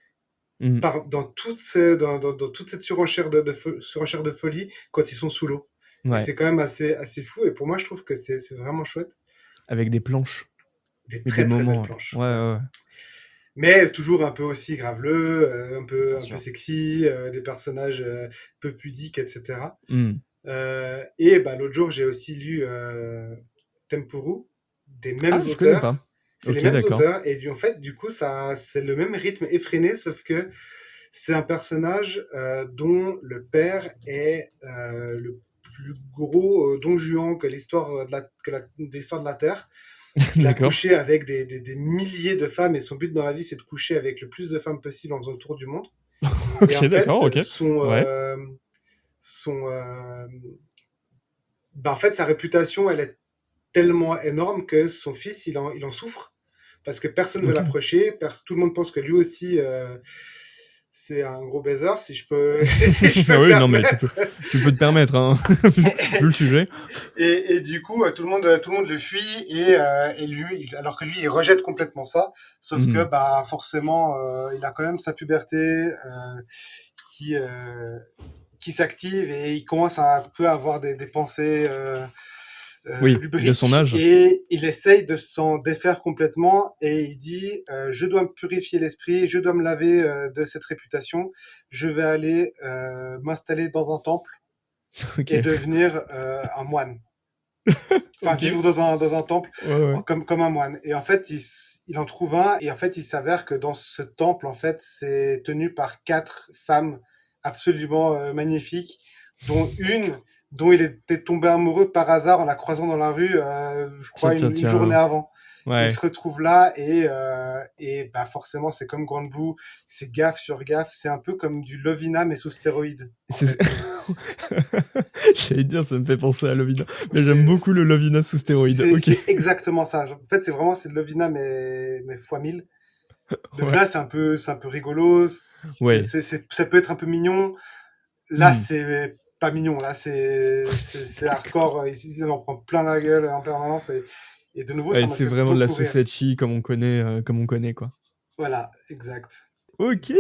Mm. dans toute cette surenchère de folie quand ils sont sous l'eau. Et Ouais. c'est quand même assez fou. Et pour moi, je trouve que c'est vraiment chouette. Avec des planches. Des Mais des très très belles moments. planches. Ouais, Ouais. ouais, ouais. Mais toujours un peu aussi graveleux, Bien un peu sûr. sexy, des personnages peu pudiques, etc. Mm. Et bah, l'autre jour, j'ai aussi lu Tempuru, des mêmes Ah, je connais pas. auteurs. C'est les Ok, mêmes d'accord. auteurs. Et en fait, du coup, c'est le même rythme effréné, sauf que c'est un personnage dont le père est le plus gros don Juan que l'histoire de la Terre. Il a D'accord. couché avec des milliers de femmes et son but dans la vie, c'est de coucher avec le plus de femmes possible en faisant le tour du monde. Et Ok, en d'accord, fait, ok. Ouais. son, en fait, sa réputation, elle est tellement énorme que son fils, il en souffre parce que personne ne veut Ok. l'approcher. Tout le monde pense que lui aussi, c'est un gros baiser, si je peux, si je peux Ah me oui, non, mais tu permettre. peux te permettre, hein. Vu le sujet. Et du coup, tout le monde le fuit et lui, alors que lui, il rejette complètement ça. Sauf que, Mm. bah, forcément, il a quand même sa puberté qui qui s'active et il commence à un peu avoir des pensées Oui, de lubriques son âge. et il essaye de s'en défaire complètement et il dit je dois me purifier l'esprit, je dois me laver de cette réputation, je vais aller m'installer dans un temple Ok. et devenir un moine. Enfin, Ok. vivre dans un temple Ouais, ouais. comme un moine. Et en fait, il en trouve un, et en fait, il s'avère que dans ce temple, en fait, c'est tenu par 4 femmes absolument magnifiques, dont une dont il était tombé amoureux par hasard en la croisant dans la rue, je Tiens, crois, tiens, une journée tiens. avant. Et il Ouais. se retrouve là, et bah forcément, c'est comme Grand Blue, c'est gaffe sur gaffe, c'est un peu comme du Lovina, mais sous stéroïdes, en C'est... fait. J'allais dire, ça me fait penser à Lovina. Mais j'aime C'est beaucoup le Lovina sous stéroïdes. Ok. c'est exactement ça. En fait, c'est de Lovina, mais fois 1000. Ouais. Lovina, c'est un peu rigolo. Ouais. Ça peut être un peu mignon. Là, Hmm. c'est pas mignon. Là, c'est hardcore. Il en prend plein la gueule en permanence. Et de nouveau, ça Ouais, m'a c'est fait vraiment de la beaucoup rire. society comme on connaît, quoi. Voilà, exact. Ok.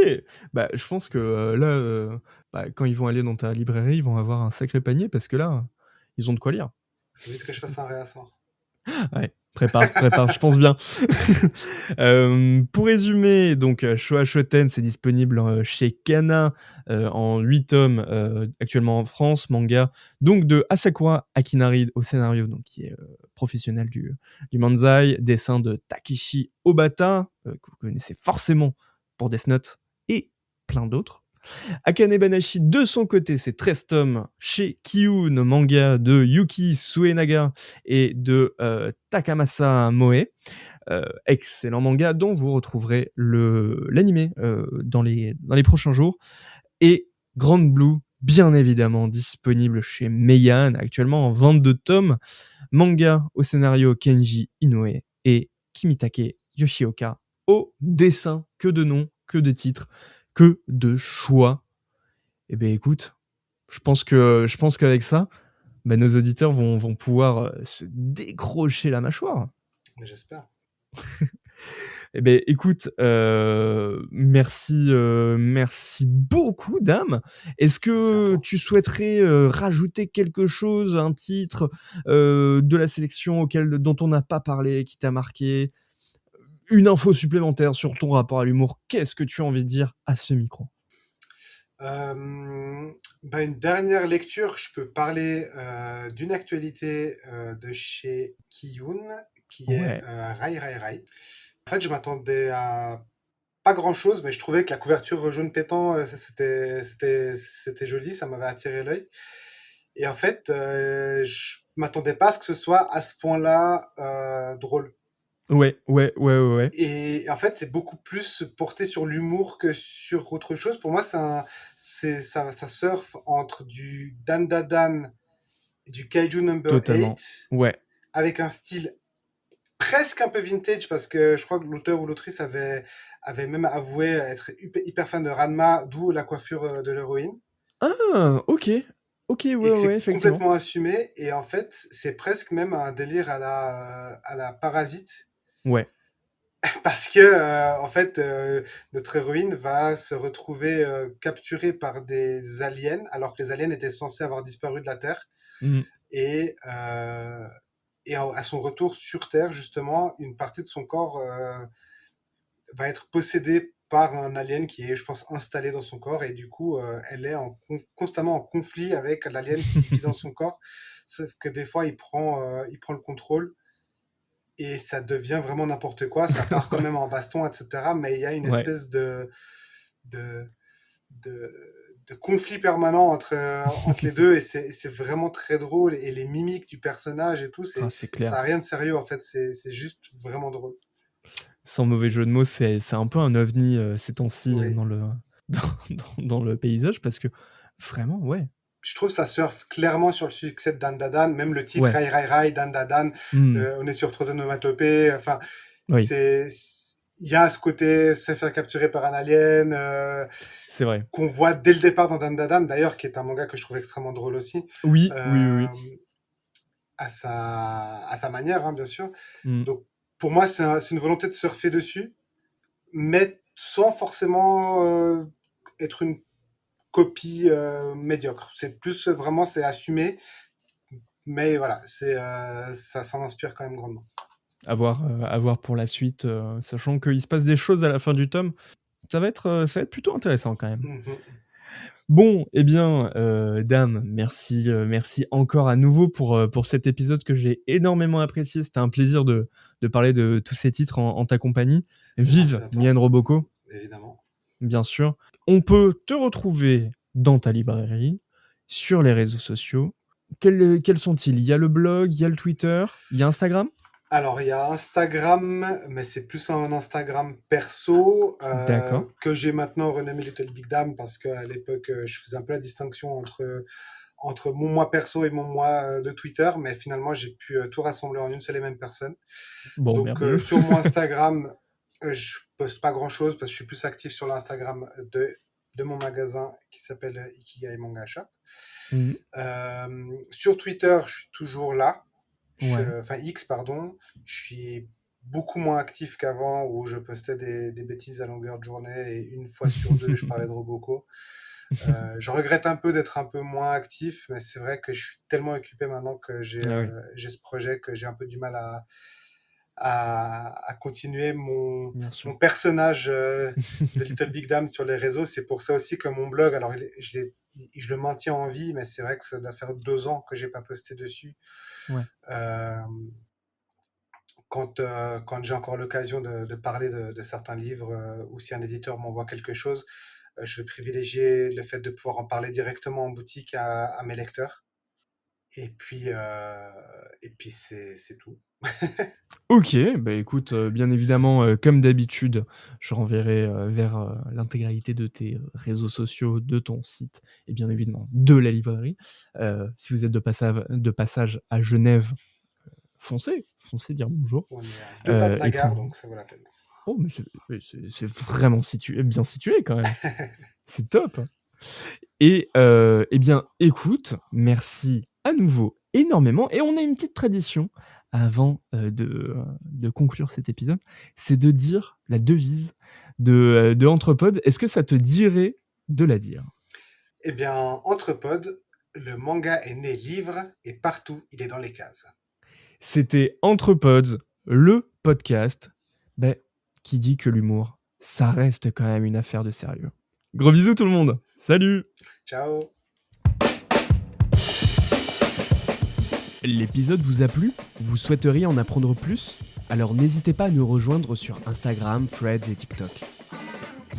Bah, je pense que là, bah, quand ils vont aller dans ta librairie, ils vont avoir un sacré panier parce que là, ils ont de quoi lire. Faut vite que je fasse un réassort. Ouais, prépare, je pense bien. Pour résumer, donc Showa Shoten, c'est disponible chez Kana en 8 tomes actuellement en France, manga, donc de Asakura Akinari au scénario, donc qui est professionnel du manzai, dessin de Takeshi Obata, que vous connaissez forcément pour Death Note, et plein d'autres. Akane Banashi, de son côté, c'est 13 tomes chez Kiyun, manga de Yuki Suenaga et de Takamasa Moe. Excellent manga dont vous retrouverez l'animé dans les prochains jours. Et Grand Blue, bien évidemment, disponible chez Meian, actuellement en 22 tomes. Manga au scénario Kenji Inoue et Kimitake Yoshioka au dessin. Que de noms, que de titres, que de choix. Eh bien, écoute, je pense qu'avec ça, bah, nos auditeurs vont pouvoir se décrocher la mâchoire. Mais j'espère. Eh bien, écoute, merci beaucoup, Dame. Est-ce Merci à que toi. tu souhaiterais rajouter quelque chose, un titre de la sélection dont on n'a pas parlé, qui t'a marqué, une info supplémentaire sur ton rapport à l'humour? Qu'est-ce que tu as envie de dire à ce micro? Bah, une dernière lecture, je peux parler d'une actualité de chez Kiyun, qui est Ouais. Rai Rai Rai. En fait, je m'attendais à pas grand-chose, mais je trouvais que la couverture jaune pétant, c'était joli, ça m'avait attiré l'œil. Et en fait, je m'attendais pas à ce que ce soit à ce point-là drôle. Ouais. Et en fait, c'est beaucoup plus porté sur l'humour que sur autre chose. Pour moi, ça surfe entre du Dan Da Dan et du Kaiju Number Totalement. 8 Ouais. avec un style presque un peu vintage parce que je crois que l'auteur ou l'autrice avait même avoué être hyper fan de Ranma, d'où la coiffure de l'héroïne. Ah, ok. Ok, Et que ouais, c'est effectivement. complètement assumé. Et en fait, c'est presque même un délire à la Parasite. Ouais. Parce que, en fait, notre héroïne va se retrouver capturée par des aliens, alors que les aliens étaient censés avoir disparu de la Terre. Mhm. Et, à son retour sur Terre, justement, une partie de son corps va être possédée par un alien qui est, je pense, installé dans son corps. Et du coup, elle est constamment en conflit avec l'alien qui vit dans son corps. Sauf que des fois, il prend le contrôle et ça devient vraiment n'importe quoi. Ça part quand même en baston, etc. Mais il y a une Ouais. espèce de, de, de conflit permanent entre les deux et c'est vraiment très drôle. Et les mimiques du personnage et tout, Ah, c'est ça clair. n'a rien de sérieux en fait. C'est juste vraiment drôle. Sans mauvais jeu de mots, c'est un peu un ovni ces temps-ci Oui. dans le paysage parce que vraiment, ouais. Je trouve que ça surfe clairement sur le succès de Dan Da Dan. Même le titre Ouais. Rai Rai Rai, Dan Da Dan, on est sur trois onomatopées. Enfin, Oui, il y a ce côté se faire capturer par un alien c'est vrai. qu'on voit dès le départ dans Dan Da Dan, d'ailleurs, qui est un manga que je trouve extrêmement drôle aussi. Oui. À sa manière, hein, bien sûr. Mm. Donc, pour moi, c'est une volonté de surfer dessus, mais sans forcément être une copie médiocre. C'est plus vraiment, c'est assumé, mais voilà, ça s'en inspire quand même grandement. À voir pour la suite, sachant qu'il se passe des choses à la fin du tome. Ça va être plutôt intéressant quand même. Mhm. Bon, eh bien, Dame, merci encore à nouveau pour cet épisode que j'ai énormément apprécié. C'était un plaisir de parler de tous ces titres en ta compagnie. Vive Merci à toi. Mian Roboco, Évidemment. bien sûr. On peut te retrouver dans ta librairie, sur les réseaux sociaux. Quels sont-ils ? Il y a le blog, il y a le Twitter, il y a Instagram ? Alors, il y a Instagram, mais c'est plus un Instagram perso D'accord. que j'ai maintenant renommé Little Big Dame parce qu'à l'époque, je faisais un peu la distinction entre mon moi perso et mon moi de Twitter, mais finalement, j'ai pu tout rassembler en une seule et même personne. Bon, Donc, merveilleux. sur mon Instagram, je poste pas grand-chose parce que je suis plus actif sur l'Instagram de mon magasin qui s'appelle Ikigai Manga Shop. Mhm. Sur Twitter, je suis toujours là. Ouais. Enfin, X, pardon. Je suis beaucoup moins actif qu'avant où je postais des bêtises à longueur de journée et une fois sur deux, je parlais de Roboco. Je regrette un peu d'être un peu moins actif, mais c'est vrai que je suis tellement occupé maintenant que j'ai Ah oui. j'ai ce projet que j'ai un peu du mal à continuer Bien sûr. mon personnage de Little Big Dame sur les réseaux. C'est pour ça aussi que mon blog, alors je le maintiens en vie, mais c'est vrai que ça doit faire 2 ans que j'ai pas posté dessus. Ouais. Quand j'ai encore l'occasion de parler de certains livres ou si un éditeur m'envoie quelque chose, je vais privilégier le fait de pouvoir en parler directement en boutique à mes lecteurs. Et puis c'est tout. Ok, bah écoute, bien évidemment, comme d'habitude, je renverrai vers l'intégralité de tes réseaux sociaux, de ton site et bien évidemment de la librairie. Si vous êtes de passage à Genève, foncez dire bonjour. On est à 2 pas de la Et gare, pour... donc ça vaut la peine. Oh, mais c'est vraiment bien situé quand même. C'est top. Et eh bien, écoute, merci à nouveau énormément. Et on a une petite tradition avant de conclure cet épisode, c'est de dire la devise de Entrepod. Est-ce que ça te dirait de la dire ? Eh bien, Entrepod, le manga est né livre et partout, il est dans les cases. C'était Entrepods, le podcast qui dit que l'humour, ça reste quand même une affaire de sérieux. Gros bisous tout le monde. Salut. Ciao. L'épisode vous a plu ? Vous souhaiteriez en apprendre plus ? Alors n'hésitez pas à nous rejoindre sur Instagram, Threads et TikTok.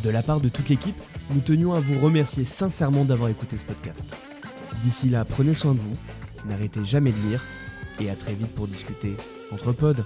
De la part de toute l'équipe, nous tenions à vous remercier sincèrement d'avoir écouté ce podcast. D'ici là, prenez soin de vous, n'arrêtez jamais de lire, et à très vite pour discuter entre pods.